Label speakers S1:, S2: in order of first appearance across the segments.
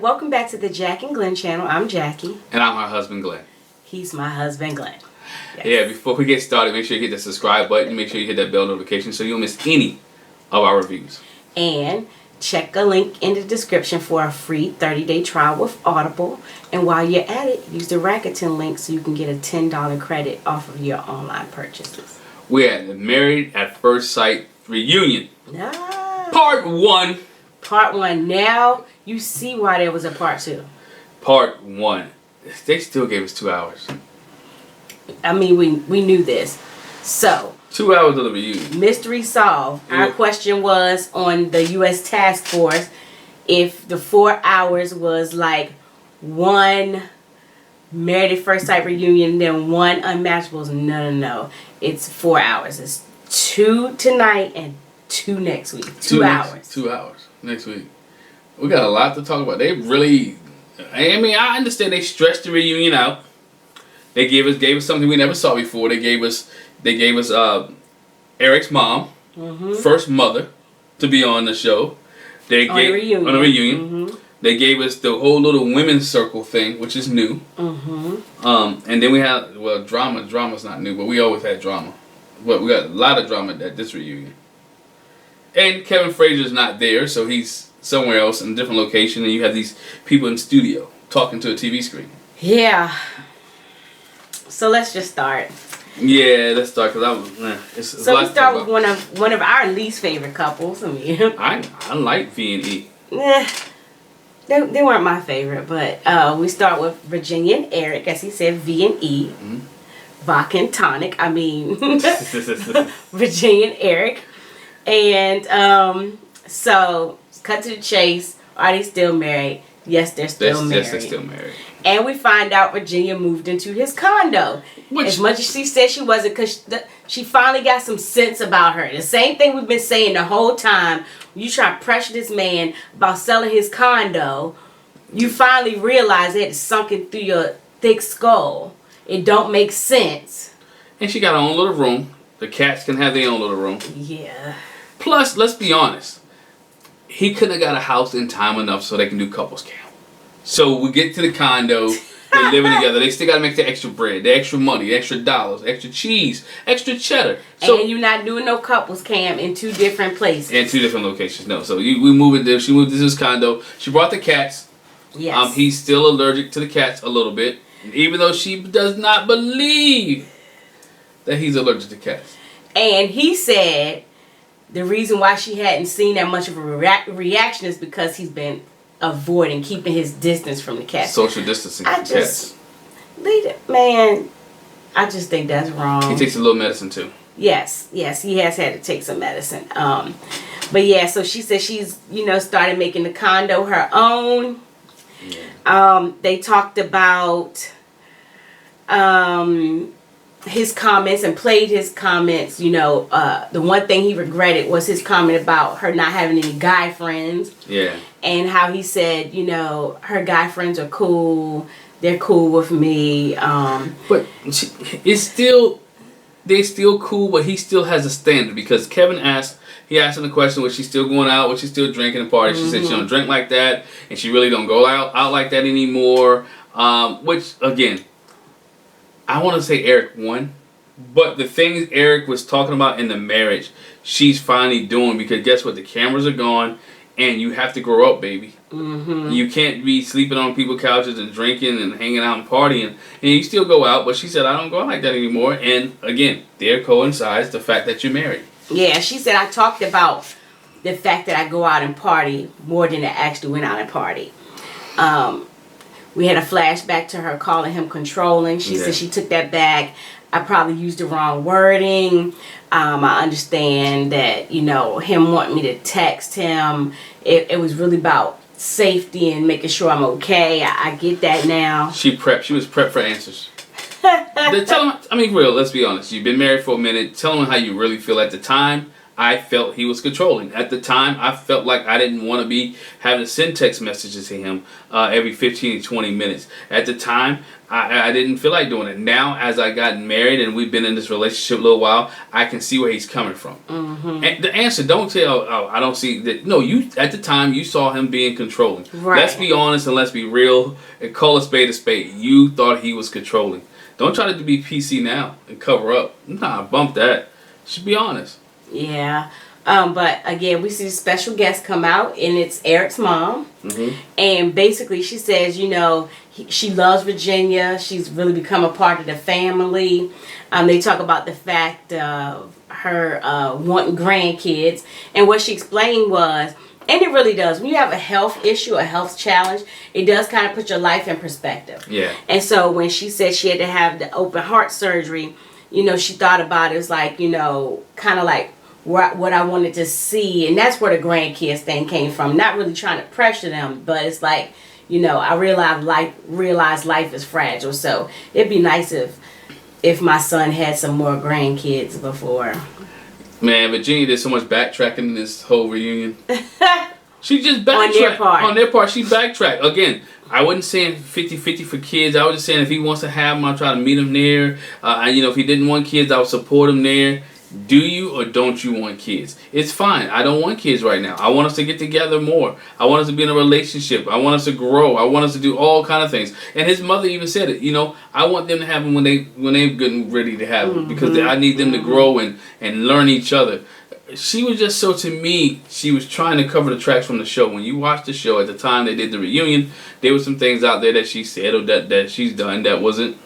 S1: welcome back to the Jac and Glen channel. I'm Jackie.
S2: And I'm her husband, Glenn.
S1: He's my husband, Glenn. Yes.
S2: Yeah, before we get started, make sure you hit the subscribe button. Make sure you hit that bell notification so you don't miss any of our reviews.
S1: And check a link in the description for a free 30-day trial with Audible. And while you're at it, use the Rakuten link so you can get a $10 credit off of your online purchases.
S2: We're at the Married at First Sight reunion.
S1: Ah.
S2: Part 1.
S1: Part 1. Now you see why there was a part 2.
S2: Part 1. They still gave us 2 hours.
S1: I mean, we knew this. So
S2: 2 hours of the reunion.
S1: Mystery solved. Our question was on the U.S. Task Force if the 4 hours was like one Married at First Sight reunion, then one Unmatchables. No. It's 4 hours. It's 2 tonight and 2 next week. 2 hours.
S2: 2 hours next week. We got a lot to talk about. They really, I mean, I understand they stretched the reunion out. They gave us something we never saw before. They gave us Eric's mom, first mother, to be on the show. On a reunion. They gave us the whole little women's circle thing, which is new. And then we had drama. Drama's not new, but we always had drama. But we got a lot of drama at this reunion. And Kevin Frazier's not there, so he's somewhere else in a different location, and you have these people in the studio talking to a TV screen.
S1: Yeah. So let's just start.
S2: Yeah, let's start because
S1: So we start with one of our least favorite couples. I mean,
S2: I like V and E.
S1: They weren't my favorite, but we start with Virginia and Eric, as he said, V and E, vodka and tonic. I mean, Virginia and Eric, and so cut to the chase. Are they still married? Yes, they're still married.
S2: Yes, they're still married.
S1: And we find out Virginia moved into his condo. As much as she said she wasn't, because she finally got some sense about her. The same thing we've been saying the whole time. You try to pressure this man about selling his condo, you finally realize that it's sunken through your thick skull. It don't make sense.
S2: And she got her own little room. The cats can have their own little room.
S1: Yeah.
S2: Plus, let's be honest. He couldn't have got a house in time enough so they can do couples camp. So we get to the condo, they're living together. They still got to make the extra bread, the extra money, the extra dollars, extra cheese, extra cheddar. So, and
S1: you're not doing no couples camp in 2 different places.
S2: In 2 different locations, no. So we moved there. She moved to this condo. She brought the cats.
S1: Yes.
S2: He's still allergic to the cats a little bit, even though she does not believe that he's allergic to cats.
S1: And he said the reason why she hadn't seen that much of a reaction is because he's been avoiding, keeping his distance from the cats.
S2: Social distancing from cats.
S1: Man, I just think that's wrong.
S2: He takes a little medicine too.
S1: Yes, he has had to take some medicine. But yeah, so she said she's, started making the condo her own. Yeah. They talked about his comments and played his comments. The one thing he regretted was his comment about her not having any guy friends. Yeah. And how he said, her guy friends are cool. They're cool with me.
S2: But they're still cool, but he still has a standard because Kevin asked him the question, was she still going out? Was she still drinking and partying? She said she don't drink like that, and she really don't go out like that anymore. Which, again, I want to say Eric won. But the things Eric was talking about in the marriage, she's finally doing because guess what? The cameras are gone. And you have to grow up, baby. You can't be sleeping on people's couches and drinking and hanging out and partying. And you still go out, but she said, I don't go out like that anymore. And again, there coincides the fact that you're married.
S1: Yeah, she said, I talked about the fact that I go out and party more than I actually went out and party. We had a flashback to her calling him controlling. She said she took that back. I probably used the wrong wording. I understand that, him wanting me to text him. It was really about safety and making sure I'm okay. I get that now.
S2: She was prepped for answers. Tell him, real, let's be honest. You've been married for a minute. Tell him how you really feel at the time. I felt he was controlling. At the time, I felt like I didn't want to be having to send text messages to him every 15 to 20 minutes. At the time, I didn't feel like doing it. Now, as I got married and we've been in this relationship a little while, I can see where he's coming from. And the answer, don't tell, oh, I don't see that. No, you at the time, you saw him being controlling.
S1: Right.
S2: Let's be honest and let's be real and call a spade a spade. You thought he was controlling. Don't try to be PC now and cover up. Nah, bump that. Should be honest.
S1: Yeah. But again, we see a special guest come out, and it's Eric's mom. And basically, she says, you know, she loves Virginia. She's really become a part of the family. They talk about the fact of her wanting grandkids. And what she explained was, and it really does, when you have a health issue, a health challenge, it does kind of put your life in perspective.
S2: Yeah.
S1: And so when she said she had to have the open heart surgery, you know, she thought about it as like, you know, kind of like what I wanted to see. And that's where the grandkids thing came from. Not really trying to pressure them, but it's like, you know, I realized life is fragile. So it'd be nice if my son had some more grandkids before.
S2: Man, Virginia did so much backtracking in this whole reunion. She just backtracked. On their part, she backtracked. Again, I wasn't saying 50-50 for kids. I was just saying if he wants to have them, I'll try to meet him there. You know, if he didn't want kids, I would support him there. Do you or don't you want kids? It's fine. I don't want kids right now. I want us to get together more. I want us to be in a relationship. I want us to grow. I want us to do all kind of things. And his mother even said it. You know, I want them to have them when they're getting ready to have them because I need them to grow and learn each other. She was just so, to me, she was trying to cover the tracks from the show. When you watch the show, at the time they did the reunion, there were some things out there that she said or that she's done that wasn't,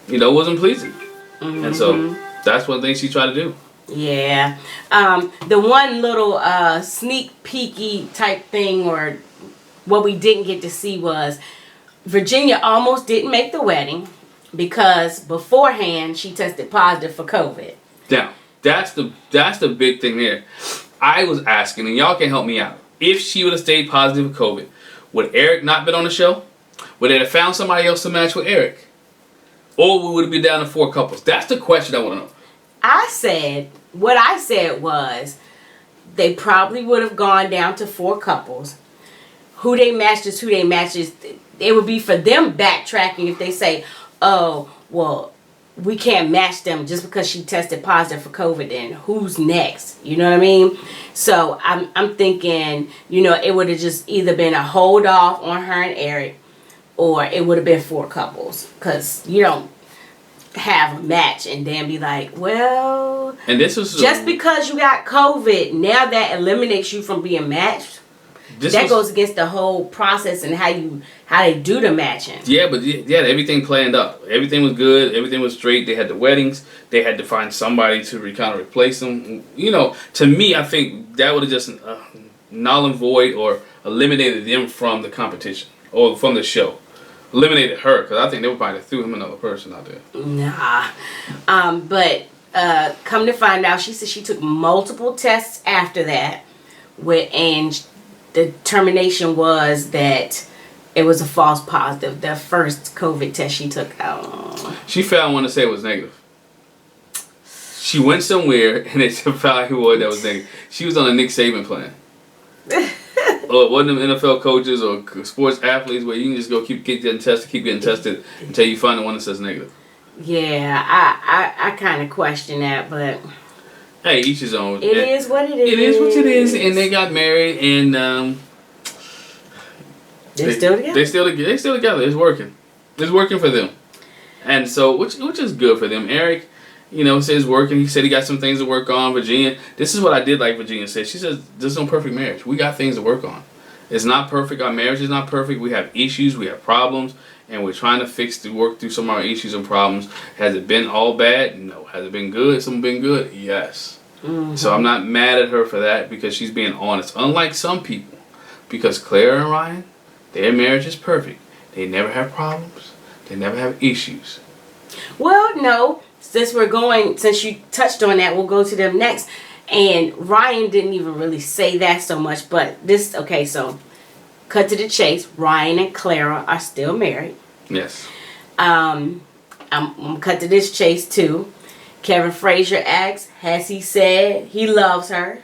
S2: you know, wasn't pleasing. And so that's one thing she tried to do.
S1: Yeah. The one little sneak peeky type thing, or what we didn't get to see, was Virginia almost didn't make the wedding because beforehand she tested positive for COVID.
S2: Now, that's the big thing there. I was asking, and y'all can help me out. If she would have stayed positive for COVID, would Eric not been on the show? Would they have found somebody else to match with Eric? Or would it be down to 4 couples? That's the question I want to know.
S1: What I said was, they probably would have gone down to 4 couples. Who they matched is who they matched is. It would be for them backtracking if they say, oh, well, we can't match them just because she tested positive for COVID. Then who's next? You know what I mean? So I'm thinking, you know, it would have just either been a hold off on her and Eric, or it would have been 4 couples, because you don't have a match and then be like, well,
S2: and this was
S1: just because you got COVID, now that eliminates you from being matched. That goes against the whole process and how they do the matching. Yeah,
S2: but yeah, everything planned up. Everything was good. Everything was straight. They had the weddings. They had to find somebody to kind of replace them. You know, to me, I think that would have just null and void or eliminated them from the competition or from the show. Eliminated her, because I think they would probably threw him another person out there.
S1: Nah. But come to find out, she said she took multiple tests after that, and the determination was that it was a false positive. The first COVID test she took out. She
S2: found one to say it was negative. She went somewhere and they found who was that was negative. She was on a Nick Saban plan. Or it wasn't them NFL coaches or sports athletes where you can just go keep getting tested until you find the one that says negative.
S1: Yeah, I kind of question that, but
S2: hey, each his own.
S1: It is what it is.
S2: It is what it is, and they got married, and
S1: they're still together.
S2: They're still together. It's working. It's working for them, and so which is good for them. Eric, you know, says working. He said he got some things to work on. Virginia, this is what I did like Virginia said. She says, there's no perfect marriage. We got things to work on. It's not perfect. Our marriage is not perfect. We have issues. We have problems. And we're trying to work through some of our issues and problems. Has it been all bad? No. Has it been good? Some been good? Yes. Mm-hmm. So I'm not mad at her for that because she's being honest. Unlike some people. Because Clara and Ryan, their marriage is perfect. They never have problems. They never have issues.
S1: Well, no. Since you touched on that, we'll go to them next. And Ryan didn't even really say that so much, but so cut to the chase. Ryan and Clara are still married.
S2: Yes.
S1: I'm cut to this chase too. Kevin Frazier asks, has he said he loves her?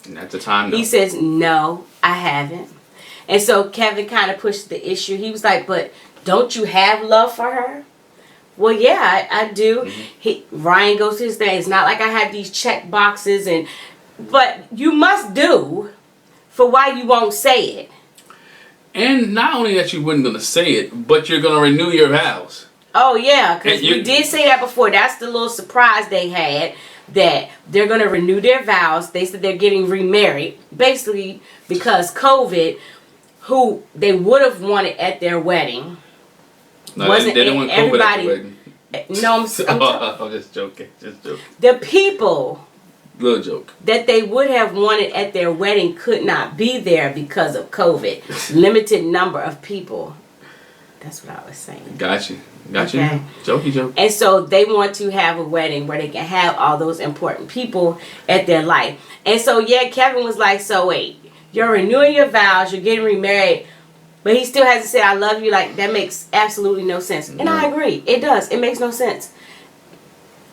S2: And at the time, no.
S1: He says, no, I haven't. And so Kevin kind of pushed the issue. He was like, but don't you have love for her? Well, yeah, I do. Ryan goes to his thing. It's not like I have these check boxes, but you must do for why you won't say it.
S2: And not only that you weren't going to say it, but you're going to renew your vows.
S1: Oh, yeah, because we did say that before. That's the little surprise they had, that they're going to renew their vows. They said they're getting remarried, basically because COVID, who they would have wanted at their wedding.
S2: No, they didn't want COVID at the wedding.
S1: No,
S2: I'm just joking.
S1: The people...
S2: Little joke.
S1: That they would have wanted at their wedding could not be there because of COVID. Limited number of people. That's what I was saying.
S2: Got you.
S1: Okay.
S2: Jokey joke.
S1: And so they want to have a wedding where they can have all those important people at their life. And so, yeah, Kevin was like, so wait, you're renewing your vows, you're getting remarried, but he still hasn't said I love you. Like, that makes absolutely no sense. And I agree. It does. It makes no sense.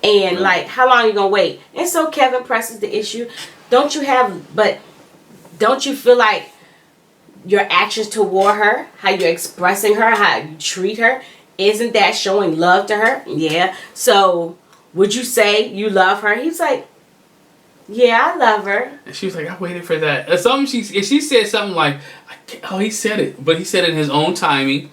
S1: And like, how long are you gonna wait? And so Kevin presses the issue. Don't you feel like your actions toward her, how you're expressing her, how you treat her, isn't that showing love to her? Yeah. So would you say you love her? He's like, yeah, I love her.
S2: And she was like, I waited for that. She said something like, oh, he said it, but he said it in his own timing.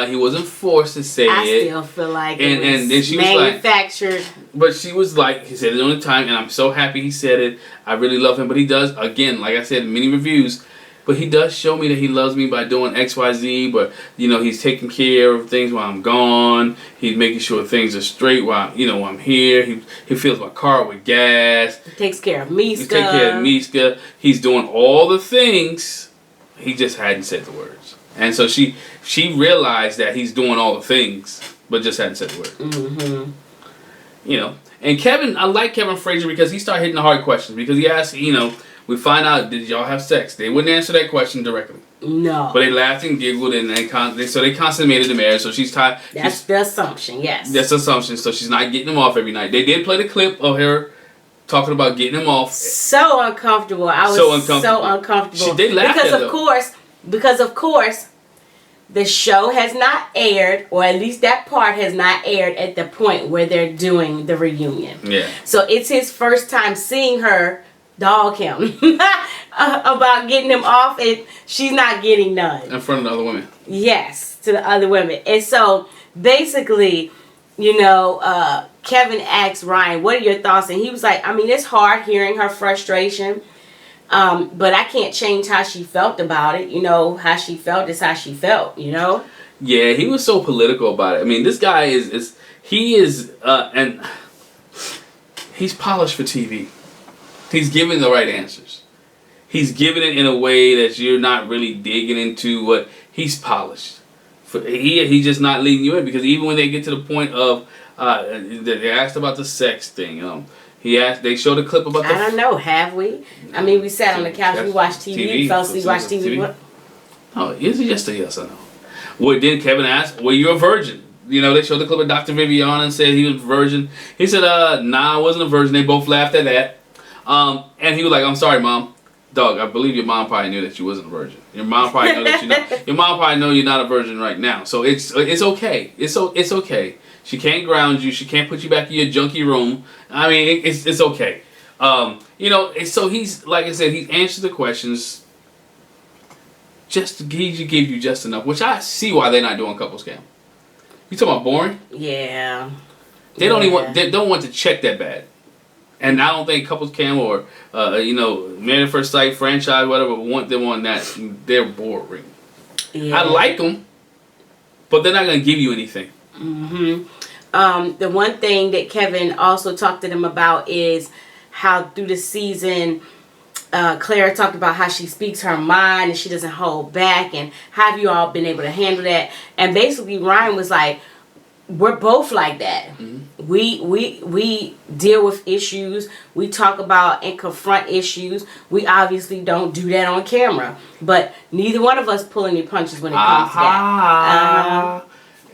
S2: He wasn't forced to say it.
S1: I still feel like it was
S2: she
S1: manufactured.
S2: Was like, but she was like, he said it on the time, and I'm so happy he said it. I really love him. But he does, again, like I said in many reviews, but he does show me that he loves me by doing X, Y, Z. But, he's taking care of things while I'm gone. He's making sure things are straight while I'm here. He fills my car with gas.
S1: He takes care of Miska.
S2: He takes care of Miska. He's doing all the things. He just hadn't said the words. And so she realized that he's doing all the things, but just hadn't said the word. Mm-hmm. And Kevin, I like Kevin Frazier because he started hitting the hard questions. Because he asked, we find out, did y'all have sex? They wouldn't answer that question directly.
S1: No.
S2: But they laughed and giggled, and they consummated the marriage. So she's tired.
S1: That's the assumption, yes.
S2: That's the assumption. So she's not getting him off every night. They did play the clip of her talking about getting him off.
S1: So uncomfortable. I was so uncomfortable.
S2: They laughed
S1: because of course, the show has not aired, or at least that part has not aired at the point where they're doing the reunion. Yeah. So it's his first time seeing her dog him about getting him off, and she's not getting none.
S2: In front of the other women.
S1: Yes, to the other women. And so basically, Kevin asked Ryan, what are your thoughts? And he was like, it's hard hearing her frustration. But I can't change how she felt about it. How she felt is how she felt,
S2: Yeah, he was so political about it. This guy is and he's polished for TV. He's giving the right answers. He's giving it in a way that you're not really digging into what he's polished. He's just not leading you in, because even when they get to the point of they asked about the sex thing, they showed a clip about
S1: I don't know, have we? We sat on the couch, we watched TV, fell asleep, watched TV. What?
S2: Oh, is it just a yes or no? Well, then Kevin asked, were you a virgin? They showed the clip of Dr. Vivian and said he was a virgin. He said, nah, I wasn't a virgin. They both laughed at that. And he was like, I'm sorry, Mom. Dog, I believe your mom probably knew that you wasn't a virgin. Your mom probably know that you're not. Your mom probably know you're not a virgin right now. So it's okay. It's okay. She can't ground you. She can't put you back in your junky room. It's okay. So he's, like I said, he's answered the questions just to give you just enough, which I see why they're not doing couples cam. You talking about boring?
S1: Yeah.
S2: They don't want to check that bad. And I don't think couples cam or Married at First Sight franchise, whatever, want them on that. They're boring. Yeah. I like them, but they're not going to give you anything.
S1: Mm-hmm. The one thing that Kevin also talked to them about is how through the season, Clara talked about how she speaks her mind and she doesn't hold back, and how have you all been able to handle that? And basically Ryan was like, we're both like that. Mm-hmm. We deal with issues. We talk about and confront issues. We obviously don't do that on camera, but neither one of us pull any punches when it comes to that.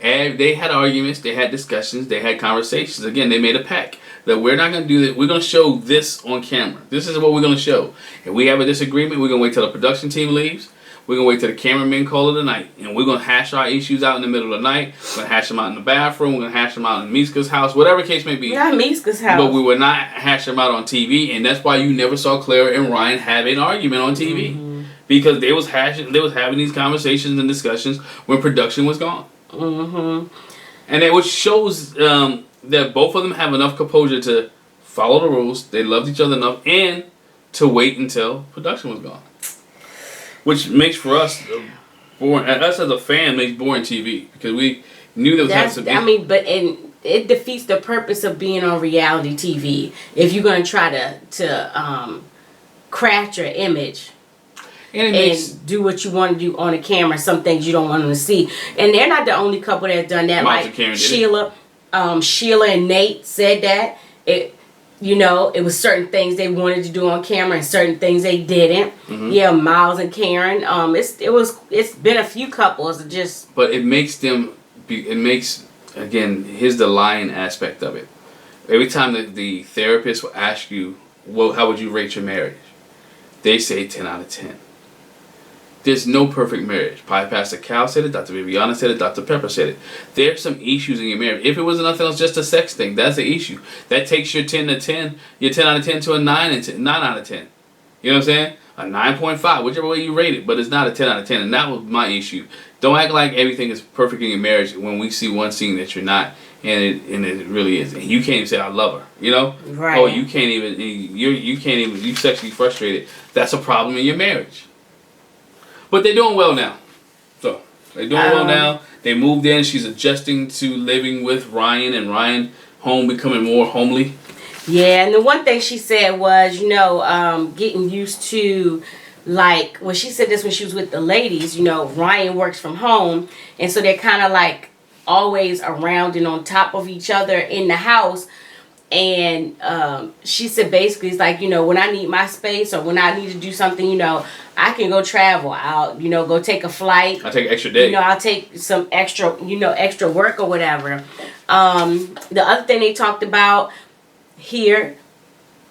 S2: And they had arguments, they had discussions, they had conversations. Again, they made a pact. that we're not going to do that. We're going to show this on camera. This is what we're going to show. If we have a disagreement, we're going to wait till the production team leaves. We're going to wait till the cameramen call it a night. And we're going to hash our issues out in the middle of the night. We're going to hash them out in the bathroom. We're going to hash them out in Miska's house. Whatever the case may be.
S1: Not Miska's house.
S2: But we will not hash them out on TV. And that's why you never saw Clara and Ryan have an argument on TV. Mm-hmm. Because they was having these conversations and discussions when production was gone. Mm-hmm. And it shows that both of them have enough composure to follow the rules. They loved each other enough and to wait until production was gone. Which makes for us boring. Us as a fan makes boring TV because we knew there was some.
S1: It defeats the purpose of being on reality TV if you're going to try to craft your image and do what you want to do on the camera. Some things you don't want them to see, and they're not the only couple that have done that. Like Sheila and Nate said that it was certain things they wanted to do on camera and certain things they didn't. Mm-hmm. Yeah, Miles and Karen. It's been a few couples just.
S2: But it makes them. Again, here's the lying aspect of it. Every time that the therapist will ask you, "Well, how would you rate your marriage?" They say 10 out of 10. There's no perfect marriage. Pastor Cal said it, Dr. Viviana said it, Dr. Pepper said it. There's some issues in your marriage. If it was nothing else, just a sex thing, that's the issue. That takes your 10 out of 10 to a 9 out of 10. You know what I'm saying? A 9.5, whichever way you rate it, but it's not a 10 out of 10, and that was my issue. Don't act like everything is perfect in your marriage when we see one scene that you're not, and it really is. And you can't even say I love her, you know?
S1: Right.
S2: Oh, you can't even. You sexually frustrated. That's a problem in your marriage. But they're doing well now. So, they're doing well now. They moved in. She's adjusting to living with Ryan, and Ryan home becoming more homely.
S1: Yeah, and the one thing she said was, getting used to, like, when she said this when she was with the ladies, Ryan works from home, and so they're kind of like always around and on top of each other in the house. And she said basically it's like, when I need my space or when I need to do something, I can go travel. I'll, go take a flight.
S2: I'll take an extra day.
S1: I'll take some extra, extra work or whatever. The other thing they talked about here,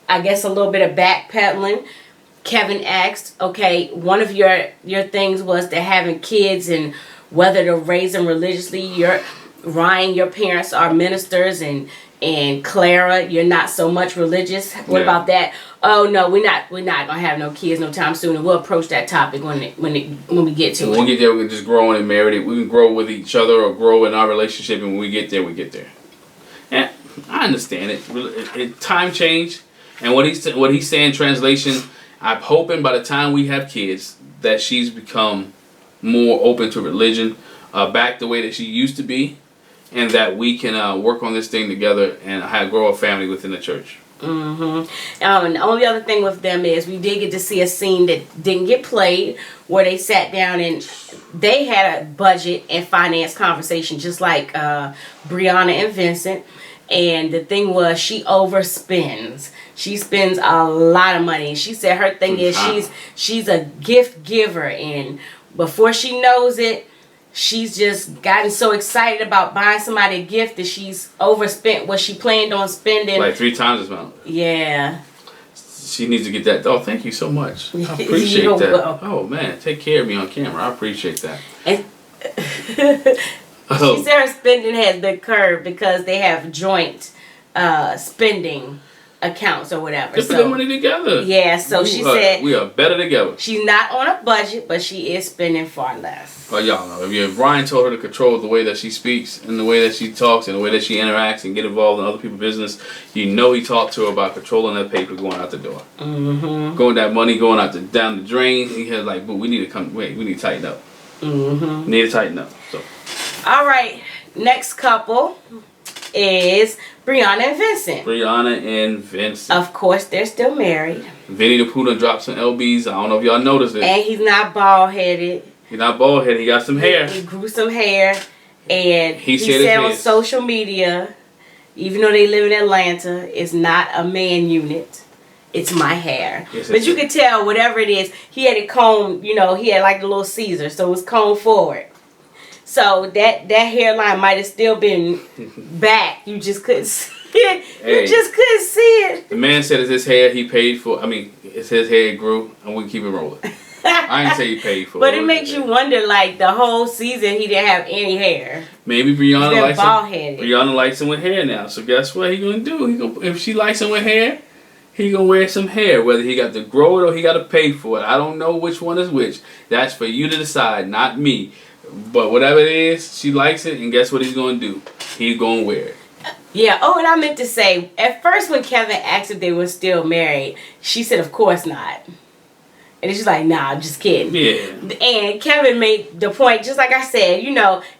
S1: I guess a little bit of backpedaling. Kevin asked, okay, one of your things was to having kids and whether to raise them religiously. Ryan, your parents are ministers, and Clara, you're not so much religious. What about that? Oh no, we're not gonna have no kids no time soon, and we'll approach that topic when we get to it.
S2: When we get there, we can just grow and marry. We can grow with each other or grow in our relationship, and when we get there, we get there. And I understand it. Time change, and what he's saying, translation. I'm hoping by the time we have kids that she's become more open to religion, back the way that she used to be. And that we can work on this thing together and grow a family within the church.
S1: Mm-hmm. And the only other thing with them is we did get to see a scene that didn't get played where they sat down and they had a budget and finance conversation just like Brianna and Vincent. And the thing was she overspends. She spends a lot of money. She said her thing is she's a gift giver, and before she knows it, she's just gotten so excited about buying somebody a gift that she's overspent what she planned on spending.
S2: Like 3 times this amount.
S1: Yeah.
S2: She needs to get that. Oh, thank you so much. I appreciate that. Welcome. Oh, man. Take care of me on camera. I appreciate that.
S1: And she said her spending has been curbed because they have joint spending accounts or whatever.
S2: Just put that money together.
S1: Yeah, so she said
S2: we are better together.
S1: She's not on a budget, but she is spending far less.
S2: Well, y'all know, if Brian told her to control the way that she speaks and the way that she talks and the way that she interacts and get involved in other people's business, he talked to her about controlling that paper going out the door. Mm-hmm. That money going out down the drain. He had like, but we need to tighten up. Mm-hmm. We need to tighten up. So.
S1: All right, next couple is Brianna and Vincent.
S2: Brianna and Vincent.
S1: Of course, they're still married.
S2: Vinny the Pooh done dropped some LBs. I don't know if y'all noticed it.
S1: And he's not bald-headed.
S2: He's not bald-headed. He got some hair.
S1: He grew some hair. And he said on
S2: his.
S1: Social media, even though they live in Atlanta, it's not a man unit. It's my hair. Yes, but you could tell, whatever it is, he had it combed, he had like the little Caesar, so it was combed forward. So that hairline might have still been back. You just couldn't see it. You just couldn't
S2: The man said it's his hair he paid for. I mean, it's his hair grew, and we keep it rolling. I didn't say he paid for it.
S1: But it makes you wonder, like, the whole season he didn't have any hair.
S2: Maybe Brianna likes him.
S1: Bald-headed.
S2: Brianna likes him with hair now. So guess what he gonna do? If she likes him with hair, he gonna wear some hair. Whether he got to grow it or he got to pay for it, I don't know which one is which. That's for you to decide, not me. But whatever it is, she likes it, and guess what he's gonna do? He's gonna wear it.
S1: Yeah. Oh, and I meant to say, at first when Kevin asked if they were still married, she said, "Of course not." And she's like, "Nah, I'm just kidding."
S2: Yeah.
S1: And Kevin made the point, just like I said,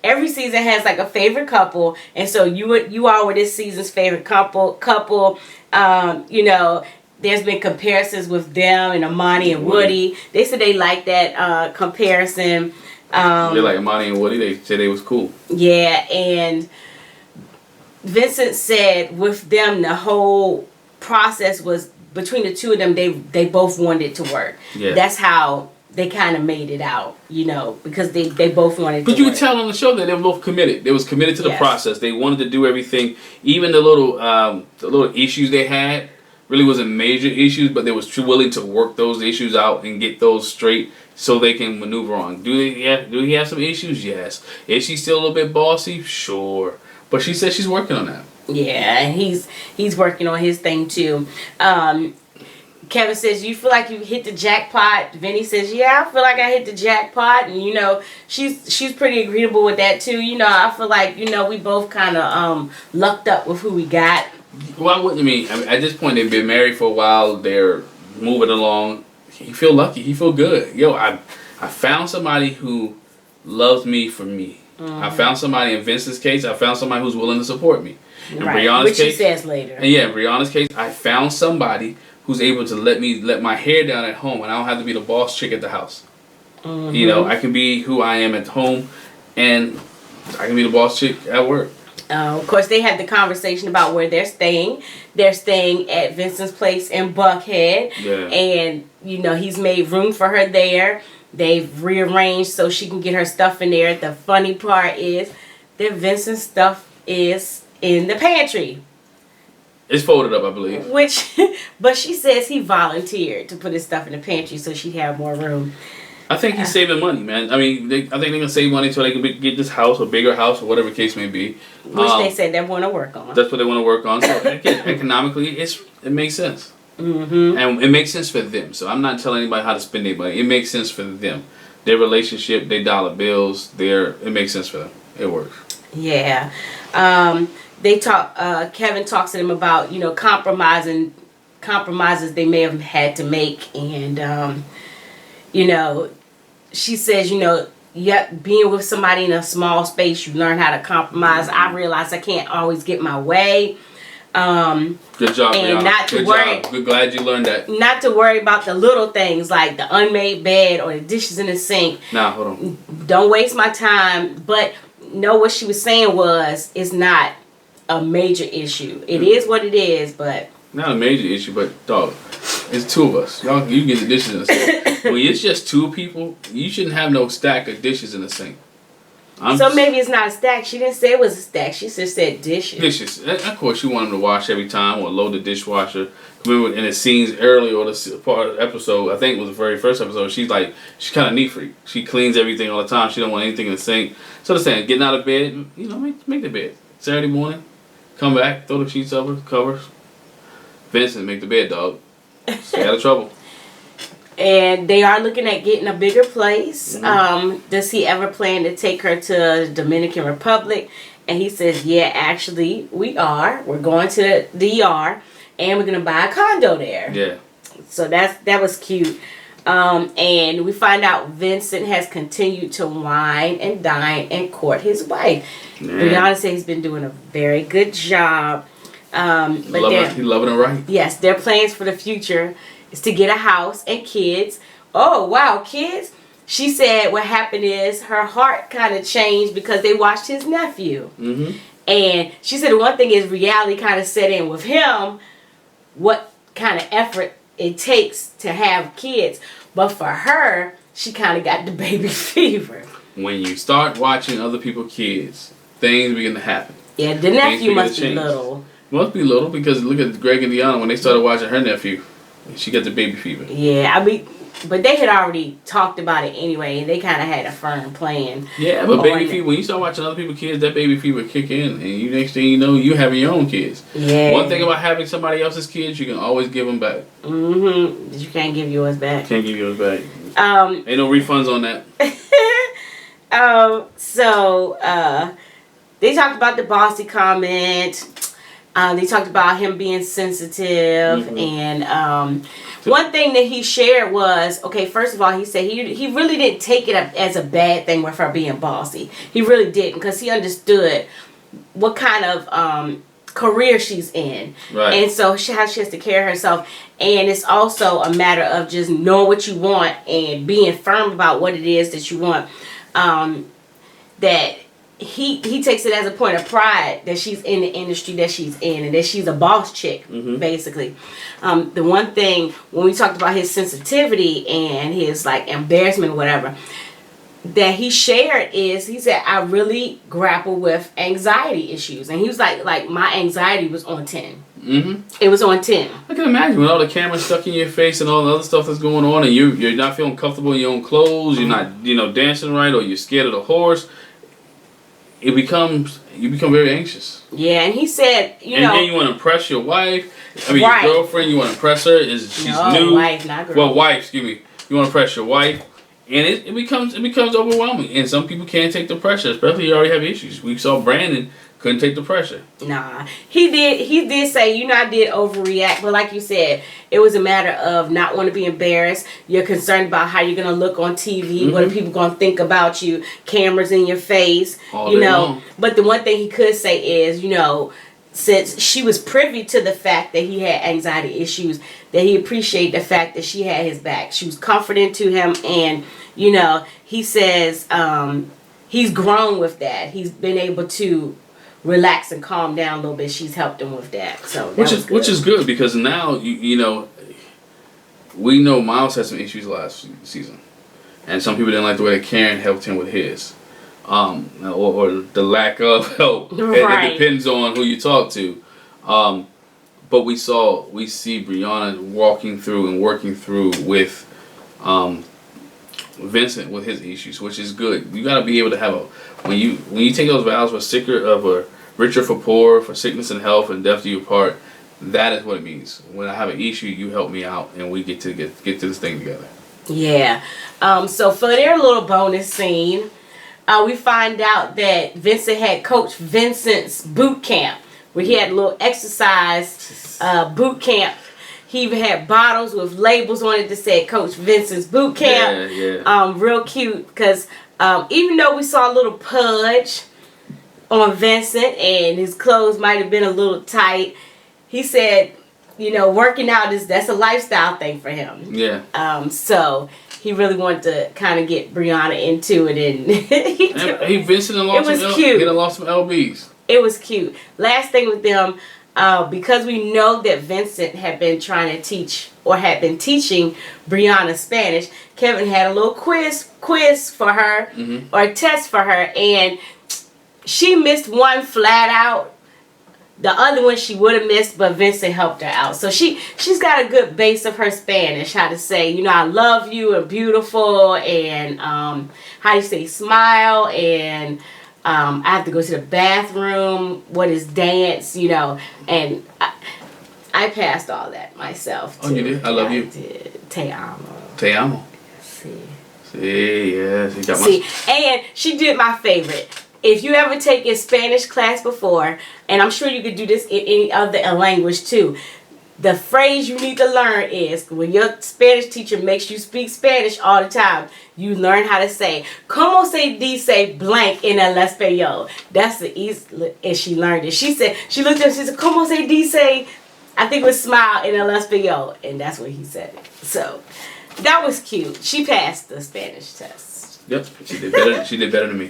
S1: every season has like a favorite couple, and so you are with this season's favorite couple. There's been comparisons with them and Amani and Woody. They said they like that comparison.
S2: They like Amani and Woody. They said they was cool.
S1: Yeah, and Vincent said with them the whole process was, between the two of them, they both wanted it to work. Yeah. That's how they kind of made it out, because they both wanted it to work.
S2: But you could tell on the show that they were both committed. They was committed to the process. They wanted to do everything. Even the little issues they had really wasn't major issues, but they was willing to work those issues out and get those straight so they can maneuver on. Do he have some issues? Yes. Is she still a little bit bossy? Sure. But she says she's working on that.
S1: Yeah, and he's working on his thing too. Kevin says, "You feel like you hit the jackpot?" Vinny says, "Yeah, I feel like I hit the jackpot," and she's pretty agreeable with that too. I feel like we both kind of lucked up with who we got.
S2: Well, what do you mean? I mean, at this point, they've been married for a while. They're moving along. He feel lucky. He feel good. I found somebody who loves me for me. I found somebody in Vincent's case. I found somebody who's willing to support me. In Brianna's
S1: which
S2: case,
S1: he says later.
S2: And in Brianna's case, I found somebody who's able to let my hair down at home, and I don't have to be the boss chick at the house. I can be who I am at home, and I can be the boss chick at work.
S1: Of course, they had the conversation about where they're staying. They're staying at Vincent's place in Buckhead.
S2: Yeah.
S1: And, he's made room for her there. They've rearranged so she can get her stuff in there. The funny part is that Vincent's stuff is in the pantry.
S2: It's folded up, I believe.
S1: But she says he volunteered to put his stuff in the pantry so she'd have more room.
S2: I think he's saving money, man. I mean, I think they're going to save money so they can get this house, or bigger house, or whatever the case may be.
S1: Which they said they want to work on.
S2: That's what they want to work on. So economically, it makes sense. And it makes sense for them. So I'm not telling anybody how to spend their money. It makes sense for them. Their relationship, their dollar bills, it makes sense for them. It works.
S1: Yeah. They talk. Kevin talks to them about compromises they may have had to make, and she says being with somebody in a small space, you learn how to compromise. I realize I can't always get my way.
S2: Good job,
S1: and
S2: Brianna.
S1: not to worry.
S2: Good, glad you learned that.
S1: Not to worry about the little things like the unmade bed or the dishes in the sink.
S2: Nah, hold on.
S1: Don't waste my time. But what she was saying was, it's not a major issue. It is what it is, but
S2: not a major issue. But dog, it's two of us. Y'all, you get the dishes in the sink. When it's just two people, you shouldn't have no stack of dishes in the sink.
S1: Maybe it's not a stack. She didn't say it was a stack. She just said dishes.
S2: Dishes. Of course, you want them to wash every time or load the dishwasher. Remember in the scenes earlier, or the part of the episode, I think it was the very first episode, she's kind of neat freak. She cleans everything all the time. She don't want anything in the sink. So they're saying, getting out of bed, make the bed. Saturday morning, come back, throw the sheets over, covers. Vincent, make the bed, dog. Stay out of trouble.
S1: And they are looking at getting a bigger place. Does he ever plan to take her to the Dominican Republic? And he says, yeah, actually, we are. We're going to the DR, and we're going to buy a condo there.
S2: Yeah. So
S1: that was cute. And we find out Vincent has continued to wine and dine and court his wife. Brianna says he's been doing a very good job.
S2: He's loving her right.
S1: Yes, their plans for the future is to get a house and kids. Oh, wow, kids. She said what happened is her heart kind of changed because they watched his nephew. And she said the one thing is reality kind of set in with him, what kind of effort it takes to have kids. But for her, she kind of got the baby fever.
S2: When you start watching other people's kids, things begin to happen.
S1: Yeah, the nephew must be little.
S2: Must be little because look at Greg and Deanna when they started watching her nephew. She got the baby fever.
S1: Yeah, I mean, but they had already talked about it anyway, and they kind of had a firm plan.
S2: Yeah, but baby fever, when you start watching other people's kids, that baby fever kick in, and you next thing you know, you having your own kids.
S1: Yeah.
S2: One thing about having somebody else's kids, you can always give them back.
S1: Mm-hmm. You can't give yours back.
S2: Can't give yours back. Ain't no refunds on that.
S1: They talked about the bossy comment. They talked about him being sensitive, and one thing that he shared was, okay, first of all, he said he really didn't take it up as a bad thing with her being bossy. He really didn't, because he understood what kind of career she's in,
S2: right.
S1: And so how she has to carry herself, and it's also a matter of just knowing what you want and being firm about what it is that you want. That he takes it as a point of pride that she's in the industry that she's in, and that she's a boss chick, basically. The one thing, when we talked about his sensitivity and his like embarrassment or whatever, that he shared is, he said, I really grapple with anxiety issues. And he was like my anxiety was on 10. It was on 10.
S2: I can imagine with all the cameras stuck in your face and all the other stuff that's going on, and you're not feeling comfortable in your own clothes, you're not dancing right, or you're scared of the horse. You become very anxious.
S1: Yeah, and he said,
S2: and then you want to impress your wife. I mean,
S1: right.
S2: Your girlfriend. You want to impress her. She's new.
S1: Wife, not girl.
S2: Well, wife. Excuse me. You want to impress your wife, and it becomes overwhelming. And some people can't take the pressure, especially if you already have issues. We saw Brandon couldn't take the pressure.
S1: Nah, he did say, I did overreact, but like you said, it was a matter of not want to be embarrassed. You're concerned about how you're gonna look on TV. What are people gonna think about you? Cameras in your face,
S2: all day long.
S1: But the one thing he could say is, since she was privy to the fact that he had anxiety issues, that he appreciated the fact that she had his back. She was comforting to him, and he says he's grown with that. He's been able to relax and calm down a little bit. She's helped him with that. So
S2: which is good, because now we know Miles had some issues last season, and some people didn't like the way that Karen helped him with his, or the lack of help.
S1: Right.
S2: It depends on who you talk to, but we see Brianna walking through and working through with Vincent with his issues, which is good. You got to be able to have when you take those vows for richer for poor, for sickness and health, and death do you part. That is what it means. When I have an issue, you help me out, and we get to this thing together.
S1: Yeah. So for their little bonus scene, we find out that Vincent had coached Vincent's boot camp, where he had a little exercise boot camp. He even had bottles with labels on it that said Coach Vincent's boot camp.
S2: Yeah.
S1: Real cute, because even though we saw a little pudge on Vincent and his clothes might have been a little tight, he said, working out that's a lifestyle thing for him.
S2: Yeah.
S1: So he really wanted to kind of get Brianna into it, and
S2: Vincent lost some lbs.
S1: It was cute. Last thing with them, because we know that Vincent had been trying to teach, or had been teaching Brianna Spanish, Kevin had a little quiz for her, or a test for her, and she missed one flat out. The other one she would have missed, but Vincent helped her out. So she's got a good base of her Spanish, how to say, I love you, and beautiful, and how do you say smile, and I have to go to the bathroom, what is dance, and I passed all that myself too.
S2: Oh, you did? I love you.
S1: Did. Te amo.
S2: Te amo.
S1: See,
S2: yes. You got
S1: see, and she did my favorite. If you ever take a Spanish class before, and I'm sure you could do this in any other language too, the phrase you need to learn is, when your Spanish teacher makes you speak Spanish all the time, you learn how to say, "Como se dice blank en el español?" That's the easy, and she learned it. She said, she looked at him, she said, "Como se dice," I think it was smile en el español, and that's what he said. So that was cute. She passed the Spanish test.
S2: Yep, she did better. She did better than me.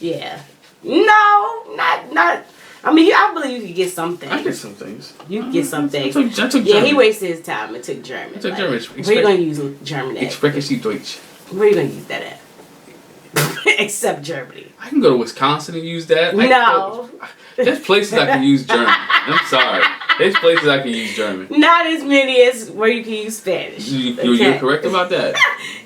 S1: Yeah. No, not. I mean, I believe you could get some things.
S2: I get some things.
S1: You could get some things.
S2: I took German.
S1: Yeah, he wasted his time and took German.
S2: I took German.
S1: Where you going to use German at?
S2: Ich spreche Sie Deutsch.
S1: Where you going to use that at? except Germany.
S2: I can go to Wisconsin and use that.
S1: No.
S2: There's places I can use German. I'm sorry. There's places I can use German.
S1: Not as many as where you can use Spanish.
S2: You're correct about that.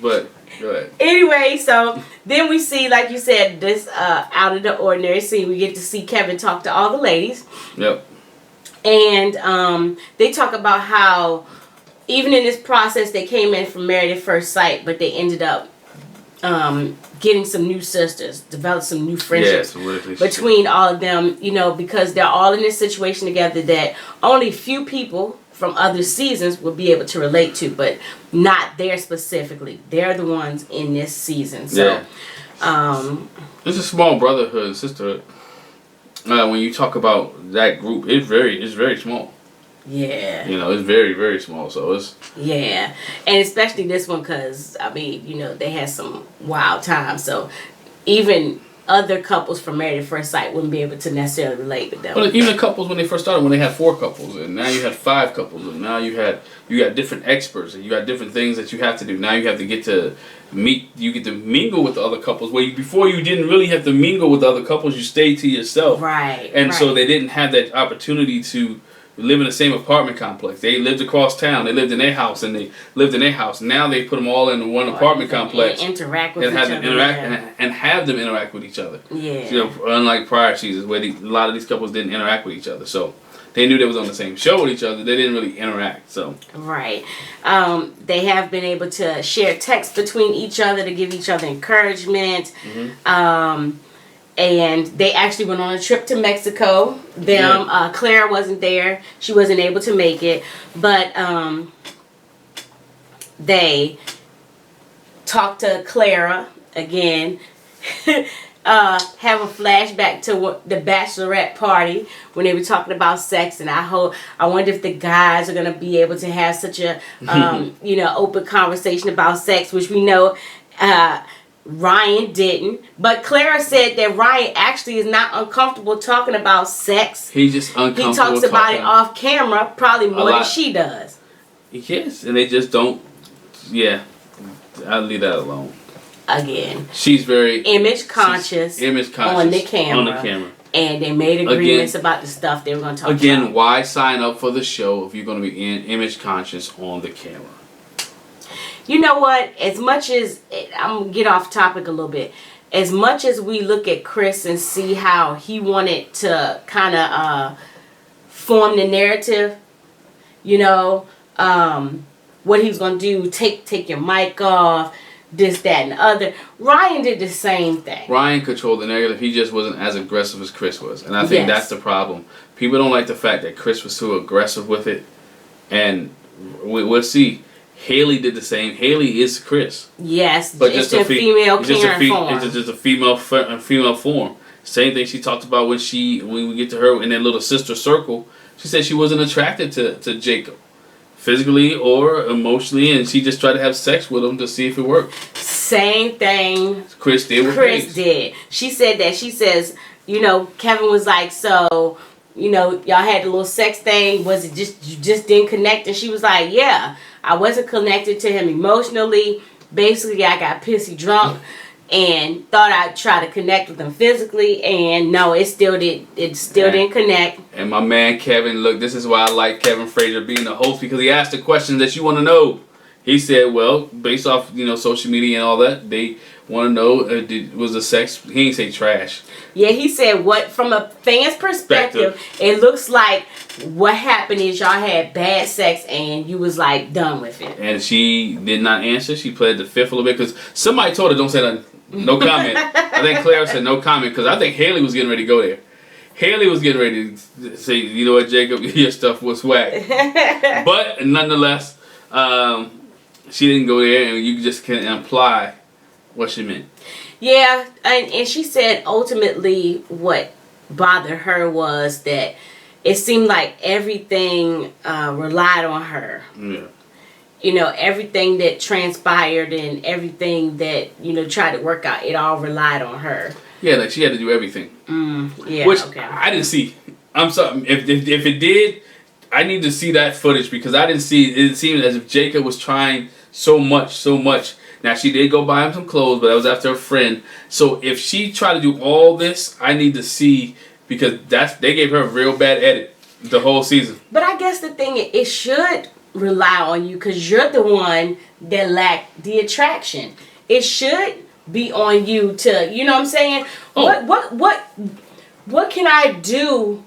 S2: But go ahead.
S1: Anyway, so then we see, like you said, this out of the ordinary scene. We get to see Kevin talk to all the ladies.
S2: Yep.
S1: And they talk about how even in this process they came in from Married at First Sight, but they ended up getting some new sisters, developed some new friendships between all of them, you know, because they're all in this situation together that only few people from other seasons would be able to relate to, but not there specifically. They're the ones in this season. So,
S2: it's a small brotherhood, sisterhood. When you talk about that group, it's very small.
S1: Yeah.
S2: You know, it's very, very small. So it's...
S1: Yeah. And especially this one because, I mean, you know, they had some wild times. So even other couples from Married at First Sight wouldn't be able to necessarily relate with them.
S2: Well, even the couples when they first started, when they had 4 couples, and now you had 5 couples, and now you got different experts, and you got different things that you have to do. Now you have to get to meet, you get to mingle with the other couples, where before you didn't really have to mingle with the other couples, you stayed to yourself.
S1: Right.
S2: And so they didn't have that opportunity to live in the same apartment complex. They lived across town. They lived in their house, and they lived in their house. Now they put them all in one apartment complex
S1: and interact with
S2: and
S1: each
S2: have
S1: other.
S2: them interact and have them interact with each other.
S1: Yeah.
S2: You know, unlike prior seasons where a lot of these couples didn't interact with each other, so they knew they was on the same show with each other. They didn't really interact. So
S1: right. They have been able to share texts between each other to give each other encouragement. Mm-hmm. And they actually went on a trip to Mexico. Clara wasn't there. She wasn't able to make it. But they talked to Clara again. Have a flashback to the bachelorette party when they were talking about sex, and I wonder if the guys are gonna be able to have such a open conversation about sex, which we know Ryan didn't, but Clara said that Ryan actually is not uncomfortable talking about sex.
S2: He's just uncomfortable.
S1: He talks about it off camera probably more than she does.
S2: Yes, and they just don't. Yeah, I'll leave that alone.
S1: Again,
S2: she's very
S1: image conscious on the camera. And they made agreements about the stuff they were going to talk about.
S2: Again, why sign up for the show if you're going to be image conscious on the camera?
S1: You know what? As much as I'm going to get off topic a little bit. As much as we look at Chris and see how he wanted to kind of form the narrative, you know, what he was going to do, take your mic off, this, that, and the other. Ryan did the same thing.
S2: Ryan controlled the narrative. He just wasn't as aggressive as Chris was. And I think that's the problem. People don't like the fact that Chris was too aggressive with it. And we'll see. Haley did the same. Haley is Chris.
S1: Yes, but just a female Karen form.
S2: It's just a female form. Same thing she talked about when we get to her in that little sister circle. She said she wasn't attracted to Jacob, physically or emotionally, and she just tried to have sex with him to see if it worked.
S1: Same thing
S2: Chris did with Paige.
S1: Did. She said that. She says, you know, Kevin was like, so, you know, y'all had a little sex thing. Was it just you just didn't connect? And she was like, yeah. I wasn't connected to him emotionally. Basically, I got pissy drunk and thought I'd try to connect with him physically, and no, it still didn't connect.
S2: And my man Kevin, look, this is why I like Kevin Frazier being the host, because he asked the questions that you want to know. He said, well, based off, you know, social media and all that, they want to know, was the sex, he didn't say trash.
S1: Yeah, he said what, from a fan's perspective, it looks like what happened is y'all had bad sex and you was like done with it.
S2: And she did not answer. She played the fifth a little bit because somebody told her don't say nothing. No comment. I think Clara said no comment because I think Haley was getting ready to go there. Haley was getting ready to say, you know what, Jacob, your stuff was whack. But nonetheless, she didn't go there, and you just can imply what she meant.
S1: Yeah, and she said ultimately what bothered her was that it seemed like everything relied on her.
S2: Yeah.
S1: You know, everything that transpired and everything that, you know, tried to work out, it all relied on her.
S2: Yeah, like she had to do everything.
S1: Yeah,
S2: which
S1: okay.
S2: I didn't see. I'm sorry. If it did, I need to see that footage because I didn't see it. It seemed as if Jacob was trying so much Now, she did go buy him some clothes, but that was after a friend. So if she tried to do all this, I need to see, because they gave her a real bad edit the whole season.
S1: But I guess the thing is, it should rely on you because you're the one that lacked the attraction. It should be on you to, you know what I'm saying? Oh. What can I do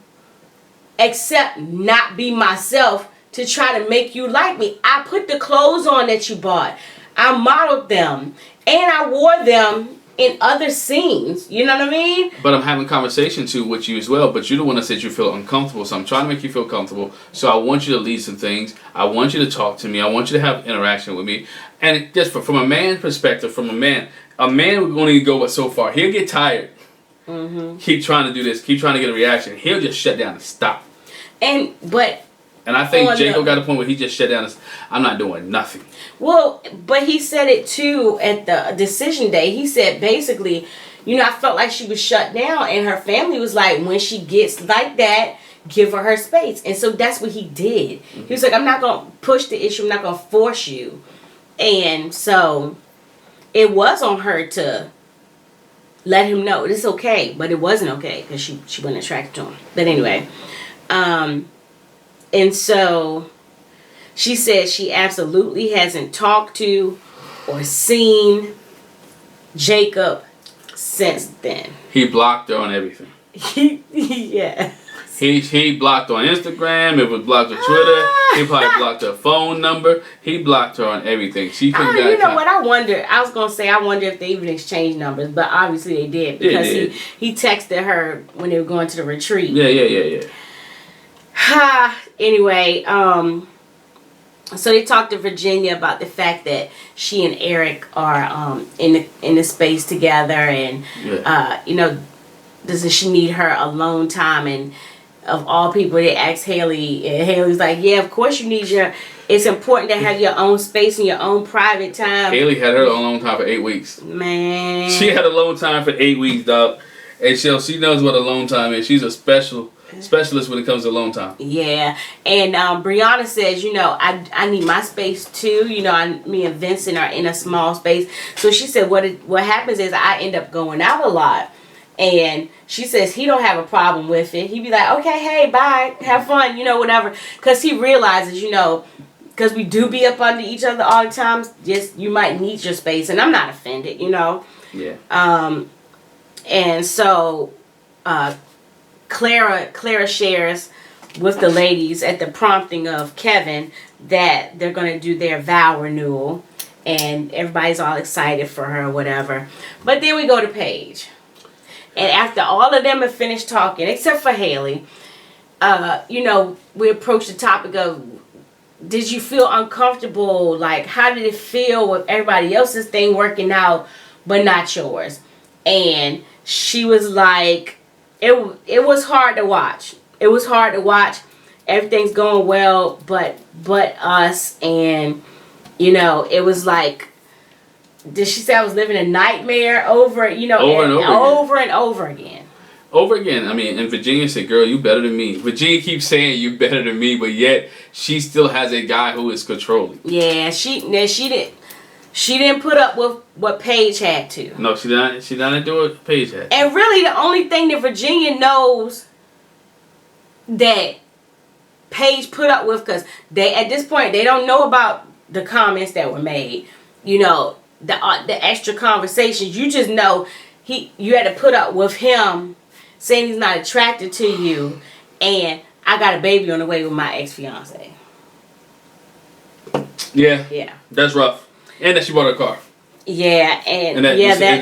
S1: except not be myself to try to make you like me? I put the clothes on that you bought. I modeled them and I wore them in other scenes, you know what I mean?
S2: But I'm having conversation too with you as well, but you're the one that said you feel uncomfortable, so I'm trying to make you feel comfortable. So I want you to lead some things. I want you to talk to me. I want you to have interaction with me. And just from a man's perspective, a man will only go so far. He'll get tired. Mm-hmm. Keep trying to do this. Keep trying to get a reaction. He'll just shut down and stop. And I think Jacob got a point where he just shut down and I'm not doing nothing.
S1: Well, but he said it too at the decision day. He said basically, I felt like she was shut down and her family was like, when she gets like that, give her space. And so that's what he did. Mm-hmm. He was like, I'm not going to push the issue. I'm not going to force you. And so it was on her to let him know it's okay, but it wasn't okay because she wasn't attracted to him. But anyway, and so she said she absolutely hasn't talked to or seen Jacob since then.
S2: He blocked her on everything.
S1: Yeah.
S2: He blocked her on Instagram. It was blocked on Twitter. He probably blocked her phone number. He blocked her on everything. She couldn't get
S1: you know what? I wonder if they even exchanged numbers, but obviously they did because he texted her when they were going to the retreat.
S2: Yeah.
S1: Anyway, so they talked to Virginia about the fact that she and Eric are in the space together, and doesn't she need her alone time? And of all people, they asked Haley, and Haley's like, yeah, of course you need it's important to have your own space and your own private time.
S2: Haley had her alone time for 8 weeks.
S1: Man.
S2: She had alone time for 8 weeks, dog. And she knows what alone time is. She's a specialist when it comes to alone time.
S1: Yeah. And Brianna says, I need my space too. Me and Vincent are in a small space. So she said what happens is I end up going out a lot. And she says he don't have a problem with it. He'd be like, okay, hey, bye, have fun, whatever. Because he realizes, because we do be up under each other all the time, just you might need your space. And I'm not offended,
S2: Yeah.
S1: And so Clara shares with the ladies at the prompting of Kevin that they're going to do their vow renewal. And everybody's all excited for her or whatever. But then we go to Paige. And after all of them have finished talking, except for Haley, we approach the topic of, did you feel uncomfortable? Like, how did it feel with everybody else's thing working out, but not yours? And she was like, it was hard to watch. It was hard to watch. Everything's going well, but us. And, it was like, did she say I was living a nightmare over and over again?
S2: Over again. I mean, and Virginia said, girl, you better than me. Virginia keeps saying you better than me, but yet she still has a guy who is controlling.
S1: Yeah, she didn't put up with what Paige had to.
S2: No, she didn't do what Paige had.
S1: And really the only thing that Virginia knows that Paige put up with, because at this point they don't know about the comments that were made. The extra conversations, you just know you had to put up with him saying he's not attracted to you, and I got a baby on the way with my ex-fiance.
S2: Yeah, that's rough. And that she bought her car.
S1: Yeah, and that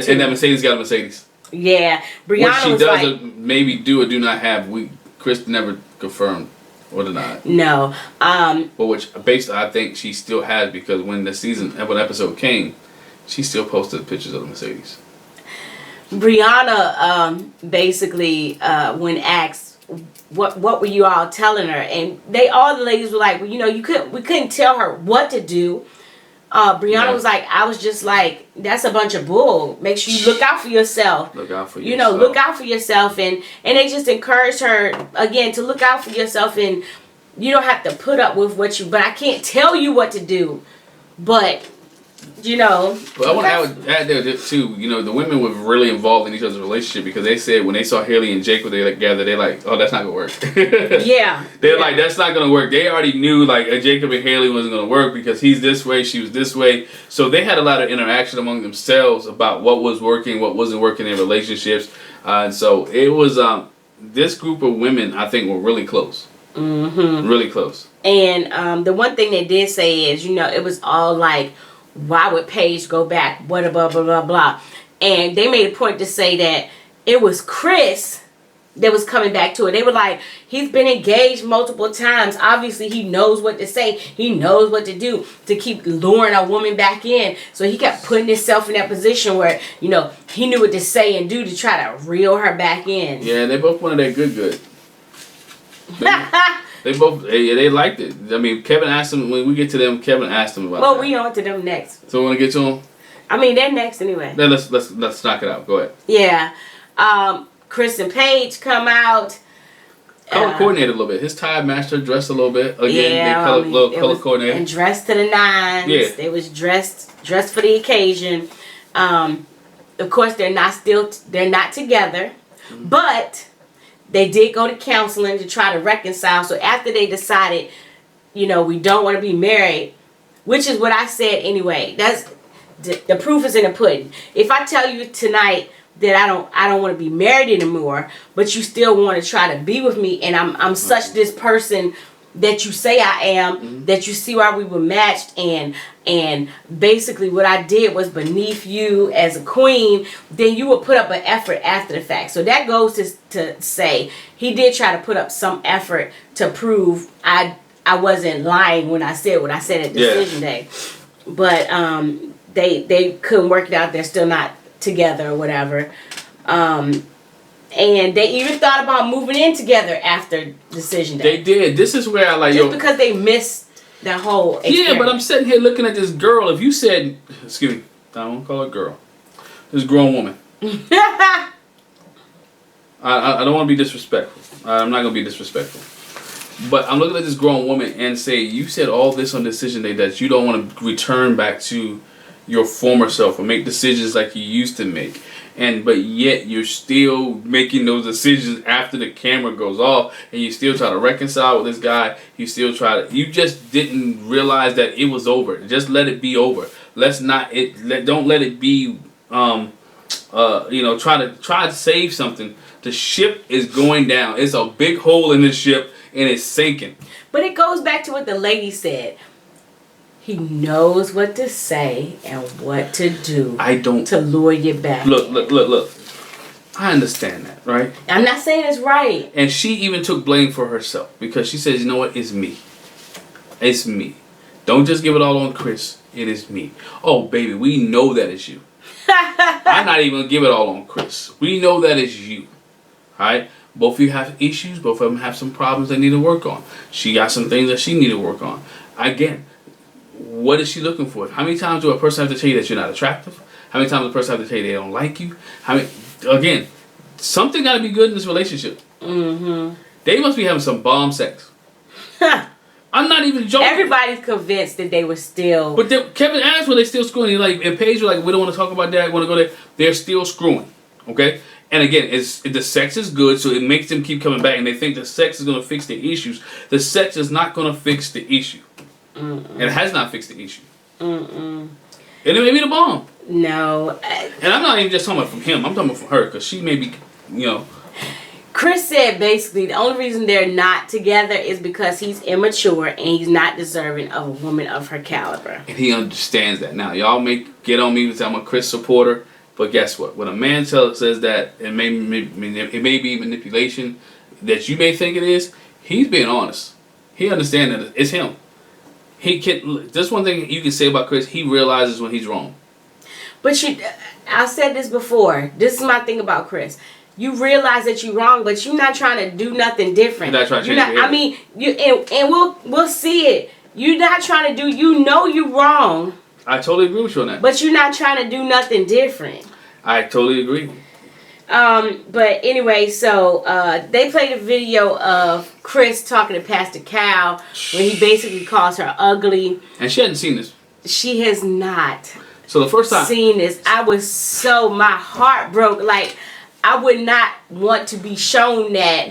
S1: too.
S2: And that Mercedes got a Mercedes.
S1: Yeah, Brianna
S2: what she
S1: was
S2: does
S1: like,
S2: maybe do or do not have, Chris never confirmed or denied.
S1: No.
S2: But which basically I think she still has, because when episode came, she still posted pictures of the Mercedes.
S1: Brianna basically when asked what were you all telling her, and all the ladies were like, well, we couldn't tell her what to do. Brianna was like, I was just like, that's a bunch of bull. Make sure you look out for yourself.
S2: Look out for yourself.
S1: Look out for yourself, and they just encouraged her again to look out for yourself, and you don't have to put up with but I can't tell you what to do, but you know.
S2: But I want to add there too. You know, the women were really involved in each other's relationship because they said when they saw Haley and Jake were together, they're like, "Oh, that's not gonna work."
S1: Yeah.
S2: They're like, "That's not gonna work." They already knew like Jacob and Haley wasn't gonna work because he's this way, she was this way. So they had a lot of interaction among themselves about what was working, what wasn't working in relationships, and so it was. This group of women, I think, were really close. Mm-hmm. Really close.
S1: And the one thing they did say is, you know, it was all like, why would Paige go back? Blah, blah, blah, blah, blah. And they made a point to say that it was Chris that was coming back to it. They were like, he's been engaged multiple times. Obviously, he knows what to say. He knows what to do to keep luring a woman back in. So he kept putting himself in that position where, you know, he knew what to say and do to try to reel her back in.
S2: Yeah, they both wanted that good. They both, they liked it. I mean, Kevin asked them, when we get to them, Kevin asked them about
S1: well,
S2: that.
S1: we on to them next.
S2: So we want to get to them?
S1: I mean, they're next anyway.
S2: Then let's knock it out. Go ahead.
S1: Yeah. Chris and Paige come out.
S2: Color coordinated a little bit. His tie matched her dress a little bit. Again,
S1: yeah,
S2: they color coordinated.
S1: And dressed to the nines.
S2: Yeah.
S1: They was dressed for the occasion. Of course, they're not together, but they did go to counseling to try to reconcile. So after they decided, you know, we don't want to be married, which is what I said anyway. That's the proof is in the pudding. If I tell you tonight that I don't want to be married anymore, but you still want to try to be with me, and I'm such this person that you say I am, that you see why we were matched, and basically what I did was beneath you as a queen, then you will put up an effort after the fact. So that goes to say he did try to put up some effort to prove I wasn't lying when I said what I said at decision day. But they couldn't work it out. They're still not together or whatever. And they even thought about moving in together after decision day.
S2: They did. This is where I like
S1: just because they missed that whole experience.
S2: Yeah, but I'm sitting here looking at this girl. If you said, excuse me, I won't call her girl. This grown woman. I don't want to be disrespectful. I'm not going to be disrespectful. But I'm looking at this grown woman and say, you said all this on decision day that you don't want to return back to your former self or make decisions like you used to make. But yet you're still making those decisions after the camera goes off, and you still try to reconcile with this guy. You just didn't realize that it was over. Just let it be over. Don't let it be. Try to save something. The ship is going down. It's a big hole in the ship, and it's sinking.
S1: But it goes back to what the lady said. He knows what to say and what to do to lure you back.
S2: Look. I understand that, right?
S1: I'm not saying it's right.
S2: And she even took blame for herself because she says, you know what? It's me. It's me. Don't just give it all on Chris. It is me. Oh, baby, we know that it's you. I'm not even going to give it all on Chris. We know that it's you. All right? Both of you have issues. Both of them have some problems they need to work on. She got some things that she need to work on. Again, what is she looking for? How many times do a person have to tell you that you're not attractive? How many times does a person have to tell you they don't like you? Again, something got to be good in this relationship. Mm-hmm. They must be having some bomb sex. I'm not even joking.
S1: Everybody's convinced that they were still.
S2: But Kevin asked, were they still screwing? And Paige were like, we don't want to talk about that. We want to go there. They're still screwing. Okay? And again, the sex is good, so it makes them keep coming back, and they think the sex is going to fix the issues. The sex is not going to fix the issue. And it has not fixed the issue. And it may be the bomb.
S1: No.
S2: And I'm not even just talking about from him. I'm talking about from her, because she may be,
S1: Chris said basically the only reason they're not together is because he's immature and he's not deserving of a woman of her caliber.
S2: And he understands that. Now, y'all may get on me because I'm a Chris supporter, but guess what? When a man says that, it may be manipulation that you may think it is, he's being honest. He understands that it's him. There's one thing you can say about Chris. He realizes when he's wrong. But
S1: I said this before. This is my thing about Chris. You realize that you're wrong, but you're not trying to do nothing different.
S2: You're not trying to change behavior.
S1: I mean, and we'll see it. You're not trying to do. You know you're wrong.
S2: I totally agree with you on that.
S1: But you're not trying to do nothing different.
S2: I totally agree.
S1: But anyway, so they played a video of Chris talking to Pastor Cal when he basically calls her ugly.
S2: And she hadn't seen this.
S1: she has not
S2: So the first time
S1: seen this. My heart broke. Like, I would not want to be shown that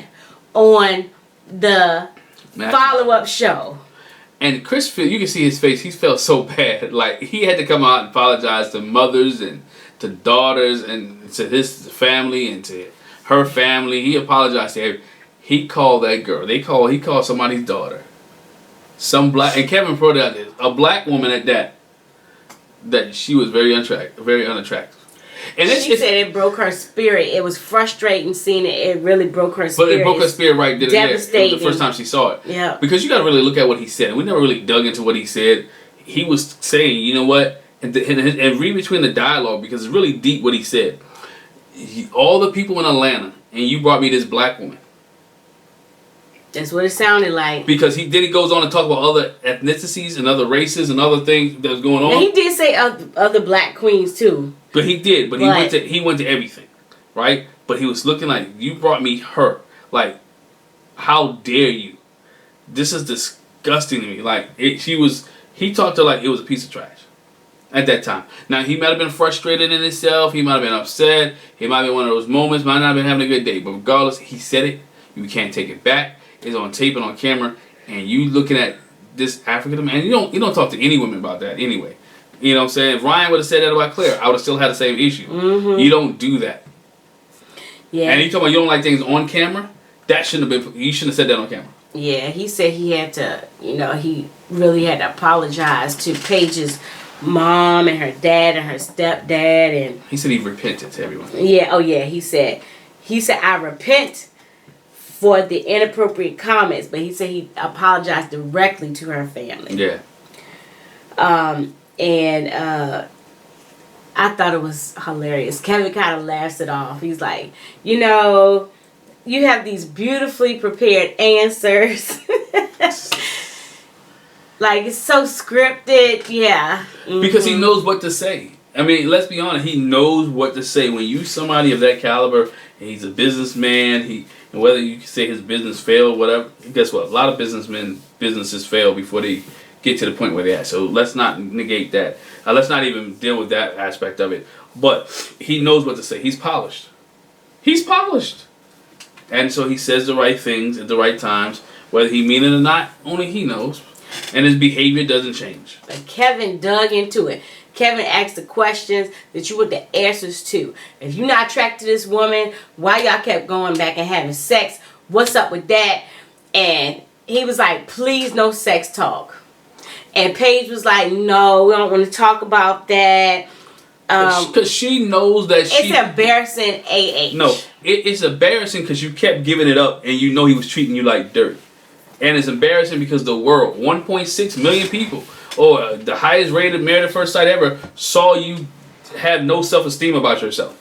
S1: on the follow-up show.
S2: And Chris, you can see his face. He felt so bad. Like, he had to come out and apologize to mothers and to daughters and to his family and to her family. He apologized to everyone. He called that girl. He called somebody's daughter. Some black, and Kevin brought out this, a black woman at that she was very unattractive. And
S1: she said it broke her spirit. It was frustrating seeing it. It really broke her spirit.
S2: But it broke her spirit right then and there. It was the first time she saw it.
S1: Yeah.
S2: Because you got to really look at what he said. And we never really dug into what he said. He was saying, you know what? And read between the dialogue, because it's really deep what he said. All the people in Atlanta, and you brought me this black woman.
S1: That's what it sounded like.
S2: Because he goes on to talk about other ethnicities and other races and other things that was going on.
S1: And he did say other black queens too.
S2: But he did. But he went to everything, right? But he was looking like, you brought me her. Like, how dare you? This is disgusting to me. Like, he talked to her like it was a piece of trash at that time. Now, he might have been frustrated in himself. He might have been upset. He might have been one of those moments. Might not have been having a good day. But regardless, he said it. You can't take it back. It's on tape and on camera. And you looking at this African man. You don't talk to any women about that anyway. You know what I'm saying? If Ryan would have said that about Claire, I would have still had the same issue. Mm-hmm. You don't do that. Yeah. And you talking about you don't like things on camera? That shouldn't have been. You shouldn't have said that on camera.
S1: Yeah, he said he had to. He really had to apologize to Paige's mom and her dad and her stepdad, and
S2: he said he repented to everyone.
S1: Yeah. Oh yeah. He said I repent for the inappropriate comments, but he said he apologized directly to her family.
S2: Yeah.
S1: And I thought it was hilarious. Kevin kind of laughs it off. He's like, you have these beautifully prepared answers. Like, it's so scripted. Yeah. Mm-hmm.
S2: Because he knows what to say. I mean, let's be honest. He knows what to say. When you somebody of that caliber, and he's a businessman, and whether you can say his business failed, whatever, guess what? A lot of businesses fail before they get to the point where they're at. So let's not negate that. Let's not even deal with that aspect of it. But he knows what to say. He's polished. And so he says the right things at the right times. Whether he mean it or not, only he knows. And his behavior doesn't change.
S1: But Kevin dug into it. Kevin asked the questions that you want the answers to. If you're not attracted to this woman, why y'all kept going back and having sex? What's up with that? And he was like, please, no sex talk. And Paige was like, no, we don't want to talk about that.
S2: Because she knows that
S1: it's embarrassing, AH.
S2: No, it's embarrassing because you kept giving it up and you know he was treating you like dirt. And it's embarrassing because the world, 1.6 million people, or the highest rated Married at First Sight ever, saw you have no self-esteem about yourself.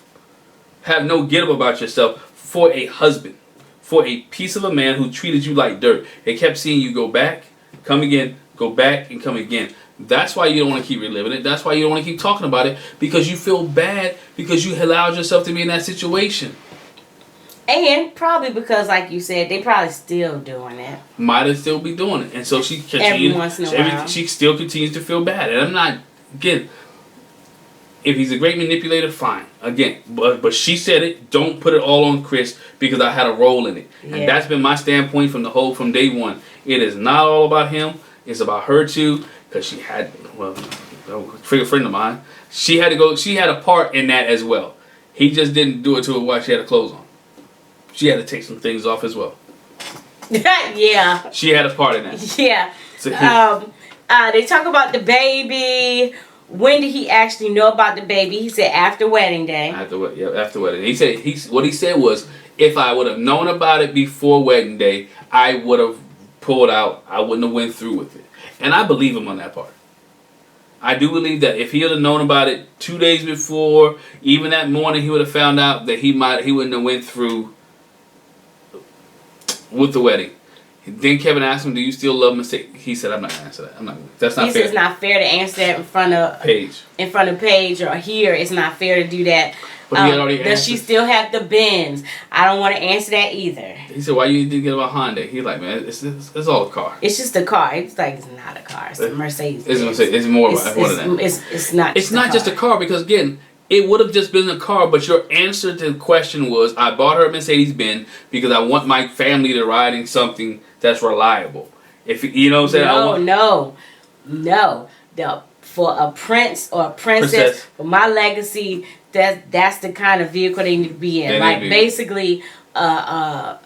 S2: Have no get up about yourself for a husband. For a piece of a man who treated you like dirt. They kept seeing you go back, come again, go back, and come again. That's why you don't want to keep reliving it. That's why you don't want to keep talking about it. Because you feel bad because you allowed yourself to be in that situation.
S1: And probably because, like you said, they probably still doing it.
S2: Might have still be doing it. And so she continues,
S1: every once in a while.
S2: She still continues to feel bad. And I'm not, again, if he's a great manipulator, fine. Again, but she said it, don't put it all on Chris because I had a role in it. Yeah. And that's been my standpoint from day one. It is not all about him. It's about her too. Because she had, a friend of mine, she had a part in that as well. He just didn't do it to her while she had her clothes on. She had to take some things off as well.
S1: Yeah.
S2: She had a part in that.
S1: Yeah. So they talk about the baby. When did he actually know about the baby? He said after wedding day. After
S2: wedding. He said what he said was, if I would have known about it before wedding day, I would have pulled out. I wouldn't have went through with it. And I believe him on that part. I do believe that if he would have known about it 2 days before, even that morning, he would have found out that he wouldn't have went through with the wedding. Then Kevin asked him, "Do you still love Mercedes?" He said, "I'm not gonna answer that. I'm not. That's not
S1: He
S2: fair."
S1: said it's not fair to answer that in front of Paige or here. It's not fair to do that.
S2: But he had already
S1: does
S2: answered.
S1: she still have the Benz? I don't want to answer that either.
S2: He said, "Why you didn't get about Honda?" He's like, "Man, it's all a car.
S1: It's just a car. It's like it's not a car. It's a Mercedes.
S2: It's more than that.
S1: It's not.
S2: It's not just a car because again, it would have just been a car. But your answer to the question was, I bought her a Mercedes Benz because I want my family to ride in something that's reliable. If you know what I'm saying? No. For a prince or a princess, for my legacy, that's the kind of vehicle they need to be in. Like basically a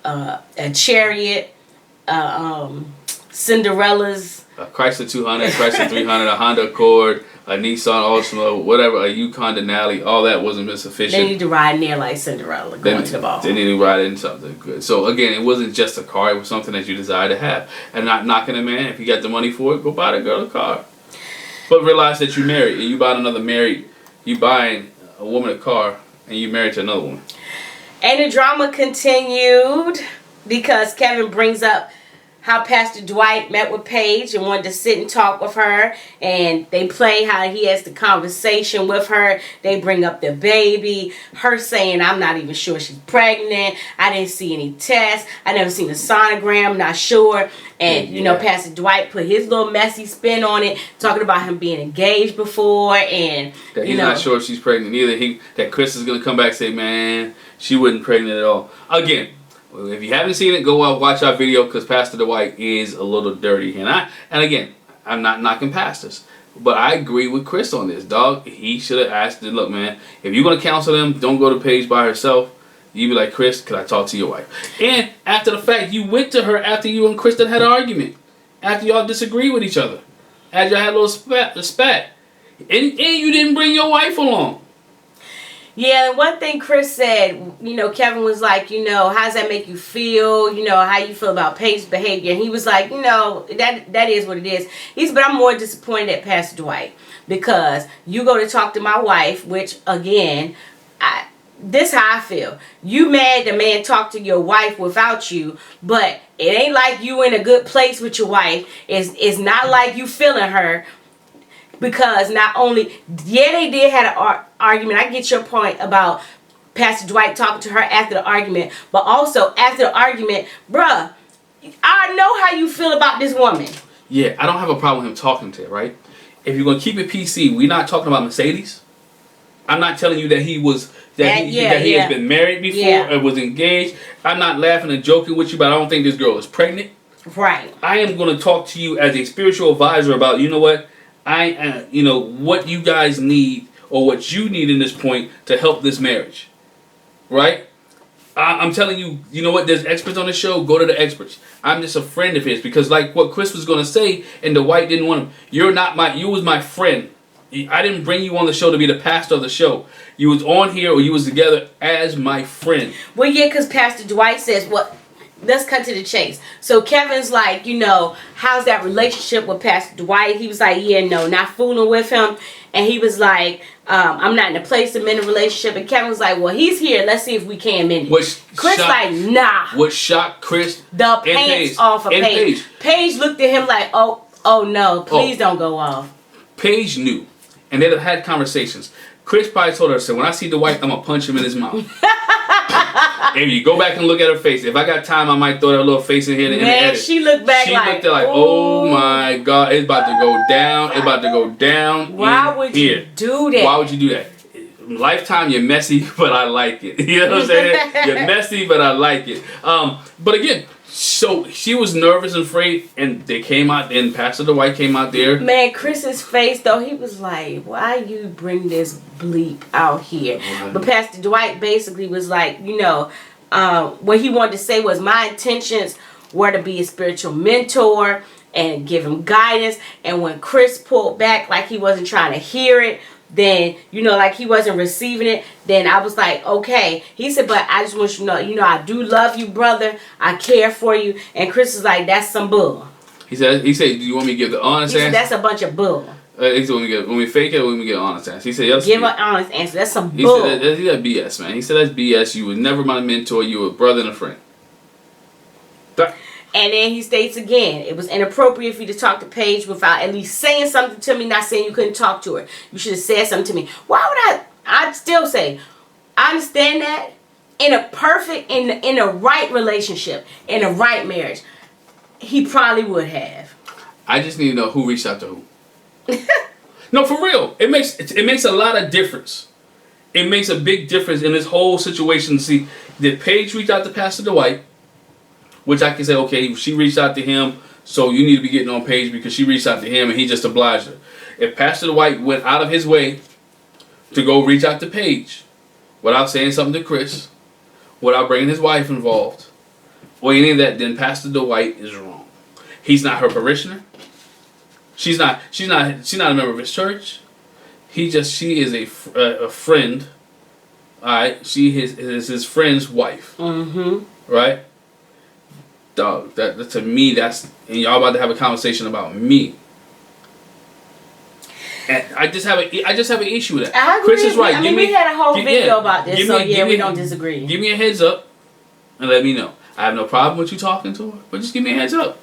S2: chariot, Cinderella's, a Chrysler 200, a Chrysler 300, a Honda Accord, a Nissan Altima, whatever, a Yukon Denali, all that wasn't sufficient.
S1: They need to ride in there like Cinderella going to the ball.
S2: They need to ride in something good. So again, it wasn't just a car; it was something that you desire to have. And not knocking a man. If you got the money for it, go buy the girl a car. But realize that you're married, and you buying a woman a car, and you married to another woman.
S1: And the drama continued because Kevin brings up how Pastor Dwight met with Paige and wanted to sit and talk with her, and they play how he has the conversation with her. They bring up the baby, her saying, "I'm not even sure she's pregnant. I didn't see any tests. I never seen a sonogram, not sure." And you know, Pastor Dwight put his little messy spin on it, talking about him being engaged before, and
S2: that he's not sure if she's pregnant either. That Chris is gonna come back and say, "Man, she wasn't pregnant at all." Again, if you haven't seen it, go out watch our video because Pastor Dwight is a little dirty. And again, I'm not knocking pastors, but I agree with Chris on this, dog. He should have asked him, "Look, man, if you're gonna counsel them, don't go to Paige by herself. You be like, Chris, could I talk to your wife?" And after the fact, you went to her after you and Kristen had an argument, after y'all disagreed with each other, after y'all had a little spat, and you didn't bring your wife along.
S1: Yeah, one thing Chris said, you know, Kevin was like, you know, how does that make you feel? You know, how you feel about Paige's behavior? And he was like, you know, that is what it is. But I'm more disappointed at Pastor Dwight because you go to talk to my wife, which again, this how I feel. You mad the man talked to your wife without you, but it ain't like you in a good place with your wife. It's not like you feeling her. Because not only, they did have an argument. I get your point about Pastor Dwight talking to her after the argument. But also, after the argument, bruh, I know how you feel about this woman.
S2: Yeah, I don't have a problem with him talking to her, right? If you're going to keep it PC, we're not talking about Mercedes. I'm not telling you that he has been married before or was engaged. I'm not laughing and joking with you, but I don't think this girl is pregnant.
S1: Right.
S2: I am going to talk to you as a spiritual advisor about, you know what? What you guys need or what you need in this point to help this marriage, right? I'm telling you, you know what? There's experts on the show. Go to the experts. I'm just a friend of his because, like what Chris was gonna say, and the White didn't want him. You was my friend. I didn't bring you on the show to be the pastor of the show. You was on here or you was together as my friend.
S1: Well, yeah, because Pastor Dwight says what. Let's cut to the chase. So Kevin's like, you know, how's that relationship with Pastor Dwight? He was like, yeah, no, not fooling with him. And he was like, I'm not in a place to mend a relationship. And Kevin was like, well, he's here. Let's see if we can mend it. Chris like, nah.
S2: What shocked Chris?
S1: The pants off of Paige. Paige looked at him like, oh no, please don't go off.
S2: Paige knew. And they'd have had conversations. Chris probably told her, when I see Dwight, I'm going to punch him in his mouth. If you go back and look at her face, if I got time, I might throw that little face in here and edit.
S1: She looked back
S2: She looked at like, oh my God, it's about to go down. It's about to go down.
S1: Why would you do that?
S2: Why would you do that? Lifetime, you're messy, but I like it. You know what I'm saying? You're messy, but I like it. But again, so she was nervous and afraid, and they came out, and Pastor Dwight came out there.
S1: Man, Chris's face, though, he was like, why you bring this bleep out here? But Pastor Dwight basically was like, you know, what he wanted to say was my intentions were to be a spiritual mentor and give him guidance. And when Chris pulled back like he wasn't trying to hear it, then, you know, like he wasn't receiving it, then I was like, okay. He said, but I just want you to know, I do love you, brother. I care for you. And Chris is like, that's some bull.
S2: He said, do you want me to give the honest answer?
S1: That's a bunch of bull.
S2: He said, when we fake it, when we get an honest answer. He said, yes.
S1: Give an honest answer. That's some bull.
S2: He said, that's BS, man. He said, that's BS. You were never my mentor. You were a brother and a friend.
S1: And then he states again, it was inappropriate for you to talk to Paige without at least saying something to me, not saying you couldn't talk to her. You should have said something to me. Why would I'd still say, I understand that in a perfect, in a right relationship, in a right marriage, he probably would have.
S2: I just need to know who reached out to who. No, for real. It makes a lot of difference. It makes a big difference in this whole situation. See, did Paige reach out to Pastor Dwight? Which I can say, okay, she reached out to him, so you need to be getting on Paige because she reached out to him and he just obliged her. If Pastor Dwight went out of his way to go reach out to Paige without saying something to Chris, without bringing his wife involved, or any of that, then Pastor Dwight is wrong. He's not her parishioner. She's not a member of his church. She is a friend. All right, she is his friend's wife. Mm-hmm. Right. Dog, that to me, and y'all about to have a conversation about me. And I just have an issue with that.
S1: I agree.
S2: Chris is right.
S1: We had a whole video about this, we don't disagree.
S2: Give me a heads up and let me know. I have no problem with you talking to her, but just give me a heads up.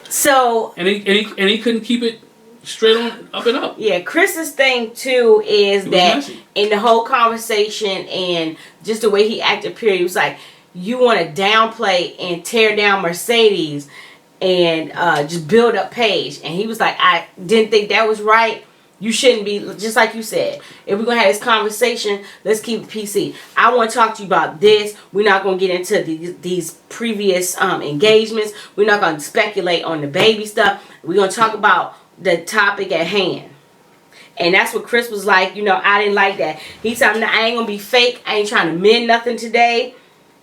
S1: So
S2: and he couldn't keep it straight on up and up.
S1: Yeah, Chris's thing too is that in the whole conversation and just the way he acted, period, he was like, you want to downplay and tear down Mercedes and just build up Paige. And he was like, I didn't think that was right. You shouldn't be, just like you said, if we're going to have this conversation, let's keep it PC. I want to talk to you about this. We're not going to get into these previous engagements. We're not going to speculate on the baby stuff. We're going to talk about the topic at hand. And that's what Chris was like, I didn't like that. He said, I ain't going to be fake. I ain't trying to mend nothing today.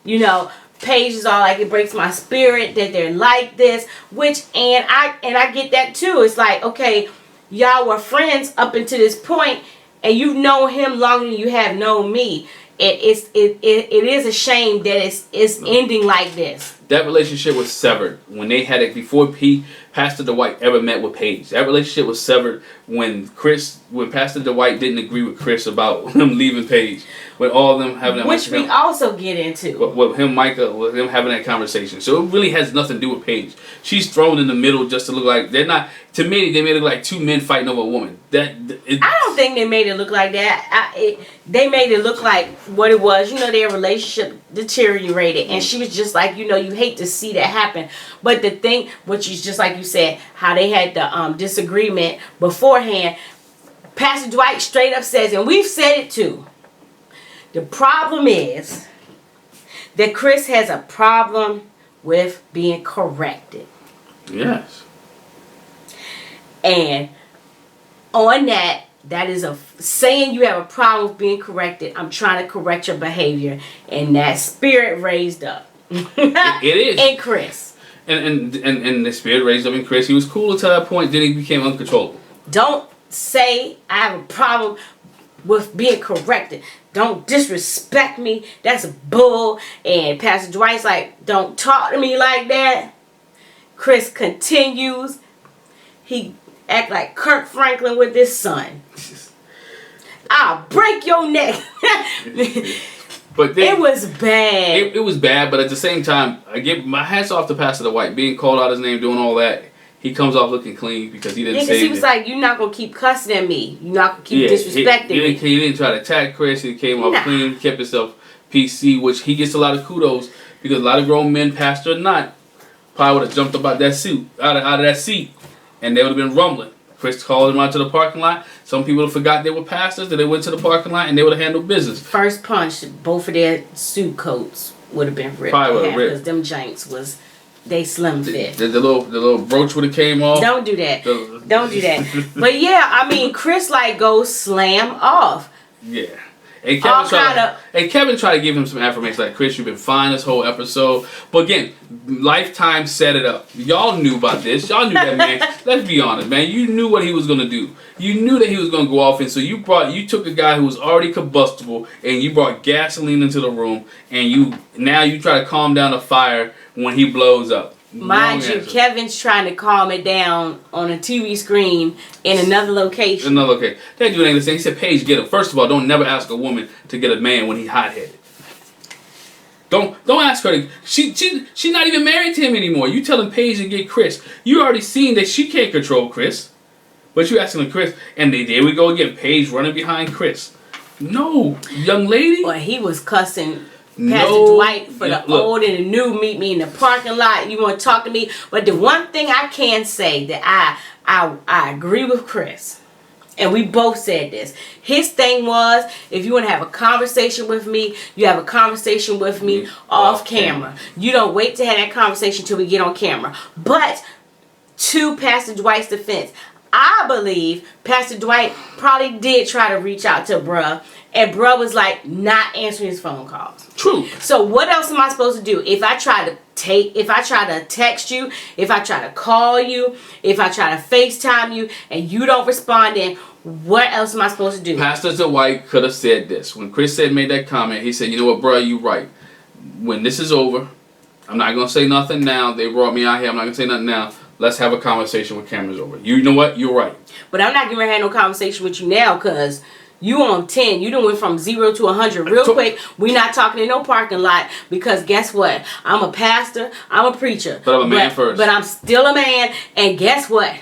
S1: Paige is all like, it breaks my spirit that they're like this, and I get that too. It's like, okay, y'all were friends up until this point, and you've known him longer than you have known me. It is a shame that it's ending like this.
S2: That relationship was severed when they had it before Pastor Dwight ever met with Paige. That relationship was severed when Pastor Dwight didn't agree with Chris about him leaving Paige. With all of them having that
S1: which we also get into.
S2: With him having that conversation. So it really has nothing to do with Paige. She's thrown in the middle just to look like they're not. To me, they made it look like two men fighting over a woman. I
S1: don't think they made it look like that. They made it look like what it was. Their relationship deteriorated, and she was just like, you hate to see that happen. But the thing, which is just like you said, how they had the disagreement beforehand. Pastor Dwight straight up says, and we've said it too. The problem is that Chris has a problem with being corrected.
S2: Yes.
S1: And on that is saying you have a problem with being corrected. I'm trying to correct your behavior. And that spirit raised up.
S2: It is.
S1: In Chris.
S2: And the spirit raised up in Chris. He was cool until that point. Then he became uncontrollable.
S1: Don't say I have a problem with being corrected. Don't disrespect me. That's bull. And Pastor Dwight's like, don't talk to me like that. Chris continues. He act like Kirk Franklin with his son. I'll break your neck.
S2: But
S1: it was bad.
S2: It was bad, but at the same time, I give my hats off to Pastor Dwight. Being called out his name, doing all that. He comes off looking clean because he didn't say
S1: because he was like, you're not going to keep cussing at me. You're not going to keep disrespecting me.
S2: He didn't try to attack Chris. He came off clean, kept himself PC, which he gets a lot of kudos because a lot of grown men, pastor or not, probably would have jumped up out of that seat, and they would have been rumbling. Chris called him out to the parking lot. Some people forgot they were pastors, that they went to the parking lot and they would have handled business.
S1: First punch, both of their suit coats would have been ripped.
S2: Probably would have ripped.
S1: Because them janks was... They slim fit.
S2: The little brooch would have came off.
S1: Don't do that. Don't do that. But yeah, Chris goes slam off.
S2: Yeah. And Kevin tried to give him some affirmation like, Chris, you've been fine this whole episode. But again, Lifetime set it up. Y'all knew about this. Y'all knew that, man. Let's be honest, man. You knew what he was going to do. You knew that he was going to go off. And so you took a guy who was already combustible and you brought gasoline into the room. And now you try to calm down the fire when he blows up.
S1: Mind you, Kevin's trying to calm it down on a TV screen in another location.
S2: That dude ain't listening. He said, Paige, get him. First of all, don't never ask a woman to get a man when he's hot-headed. Don't ask her. She's not even married to him anymore. You telling Paige to get Chris. You already seen that she can't control Chris. But you asking Chris, and there we go again. Paige running behind Chris. No, young lady.
S1: Well, he was cussing Pastor Dwight for the old and the new. Meet me in the parking lot. You want to talk to me? But the one thing I can say that I agree with Chris. And we both said this. His thing was, if you want to have a conversation with me, you have a conversation with me off camera. You don't wait to have that conversation till we get on camera. But to Pastor Dwight's defense, I believe Pastor Dwight probably did try to reach out to bruh. And bruh was like not answering his phone calls.
S2: True.
S1: So what else am I supposed to do? If I try to text you, if I try to call you, if I try to FaceTime you, and you don't respond, then what else am I supposed to do?
S2: Pastor Dwight could have said this. When Chris made that comment, he said, you know what, bro, you right. When this is over, I'm not going to say nothing now. They brought me out here. I'm not going to say nothing now. Let's have a conversation with cameras over. You know what? You're right.
S1: But I'm not going to have no conversation with you now because you on 10. You done went from 0 to 100 real quick. We not talking in no parking lot because guess what? I'm a pastor. I'm a preacher.
S2: But I'm a man first.
S1: But I'm still a man. And guess what?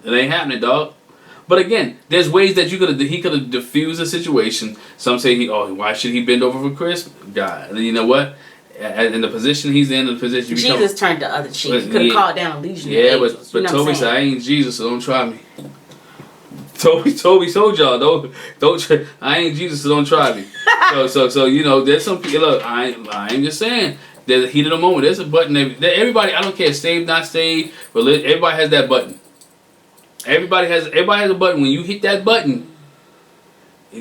S2: It ain't happening, dog. But again, there's ways that he could have diffused the situation. Some say why should he bend over for Chris? God, and you know what? In the position he's in, the position
S1: Jesus turned the other cheek. He could have called down a legion.
S2: Yeah, but Toby said, I ain't Jesus, so don't try me. Toby told y'all, don't I ain't Jesus, so don't try me. so you know, there's some people. Look, I ain't just saying. There's a heat of the moment. There's a button. Everybody, I don't care, saved, not saved, but everybody has that button. Everybody has a button. When you hit that button,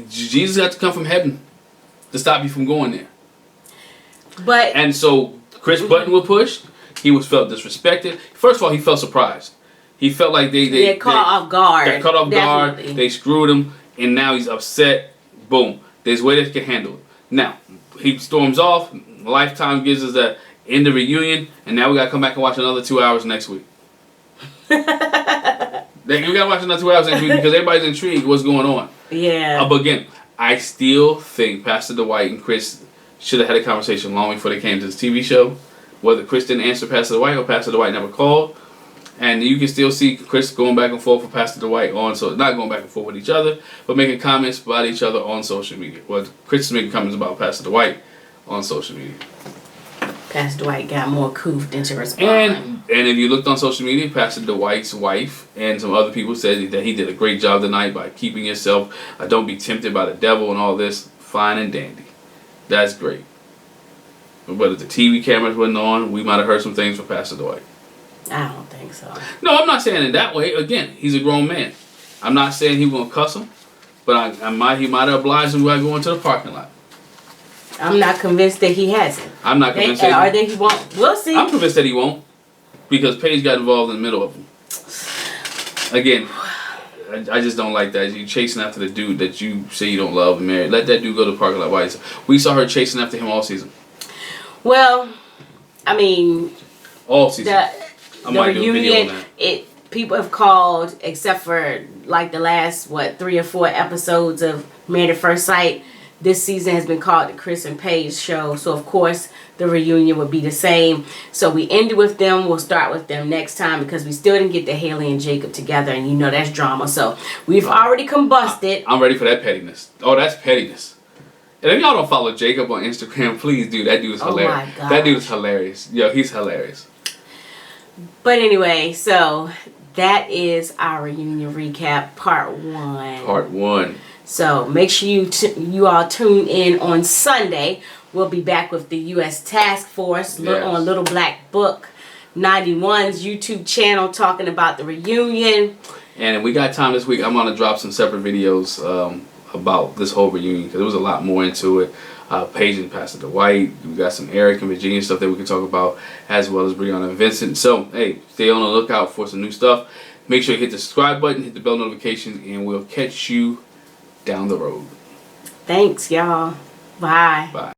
S2: Jesus had to come from heaven to stop you from going there. And so Chris' button was pushed. He felt disrespected. First of all, he felt surprised. He felt like they
S1: caught off guard.
S2: They caught off guard. They screwed him, and now he's upset. Boom. There's a way they can handle it. Now he storms off. Lifetime gives us the end of reunion, and now we gotta come back and watch another 2 hours next week. We gotta watch another 2 hours next week because everybody's intrigued what's going on.
S1: Yeah.
S2: But again, I still think Pastor Dwight and Chris should have had a conversation long before they came to this TV show. Whether Chris didn't answer Pastor Dwight or Pastor Dwight never called. And you can still see Chris going back and forth with Pastor Dwight not going back and forth with each other, but making comments about each other on social media. Well, Chris is making comments about Pastor Dwight on social media.
S1: Pastor Dwight got more coofed than to respond.
S2: And if you looked on social media, Pastor Dwight's wife and some other people said that he did a great job tonight by keeping yourself. Don't be tempted by the devil and all this. Fine and dandy. That's great. But if the TV cameras wasn't on, we might have heard some things from Pastor Dwight.
S1: I don't think so.
S2: No, I'm not saying it that way. Again, he's a grown man. I'm not saying he won't cuss him, but he might have obliged him by going to the parking lot.
S1: I'm not convinced that he hasn't.
S2: I'm not convinced
S1: that he won't. We'll see.
S2: I'm convinced that he won't because Paige got involved in the middle of them. Again, I just don't like that. You chasing after the dude that you say you don't love and marry. Let that dude go to the parking lot by himself. We saw her chasing after him all season.
S1: Well, I mean,
S2: all season.
S1: The reunion, people have called, except for like the last 3 or 4 episodes of Married at First Sight, this season has been called the Chris and Paige show. So of course the reunion would be the same. So we ended with them. We'll start with them next time because we still didn't get the Haley and Jacob together, and you know that's drama. So we've already combusted.
S2: I'm ready for that pettiness. Oh, that's pettiness. And if y'all don't follow Jacob on Instagram, please do. That dude is hilarious.
S1: Oh my God.
S2: That dude is hilarious. Yo, he's hilarious.
S1: But anyway, so that is our reunion recap, part 1.
S2: Part 1. So
S1: make sure you all tune in on Sunday. We'll be back with the U.S. Task Force on Little Black Book 91's YouTube channel talking about the reunion. And if we got time this week, I'm going to drop some separate videos about this whole reunion because there was a lot more into it. Paige and Pastor Dwight. We got some Eric and Virginia stuff that we can talk about, as well as Brianna and Vincent. So, hey, stay on the lookout for some new stuff. Make sure you hit the subscribe button, hit the bell notifications, and we'll catch you down the road. Thanks, y'all. Bye. Bye.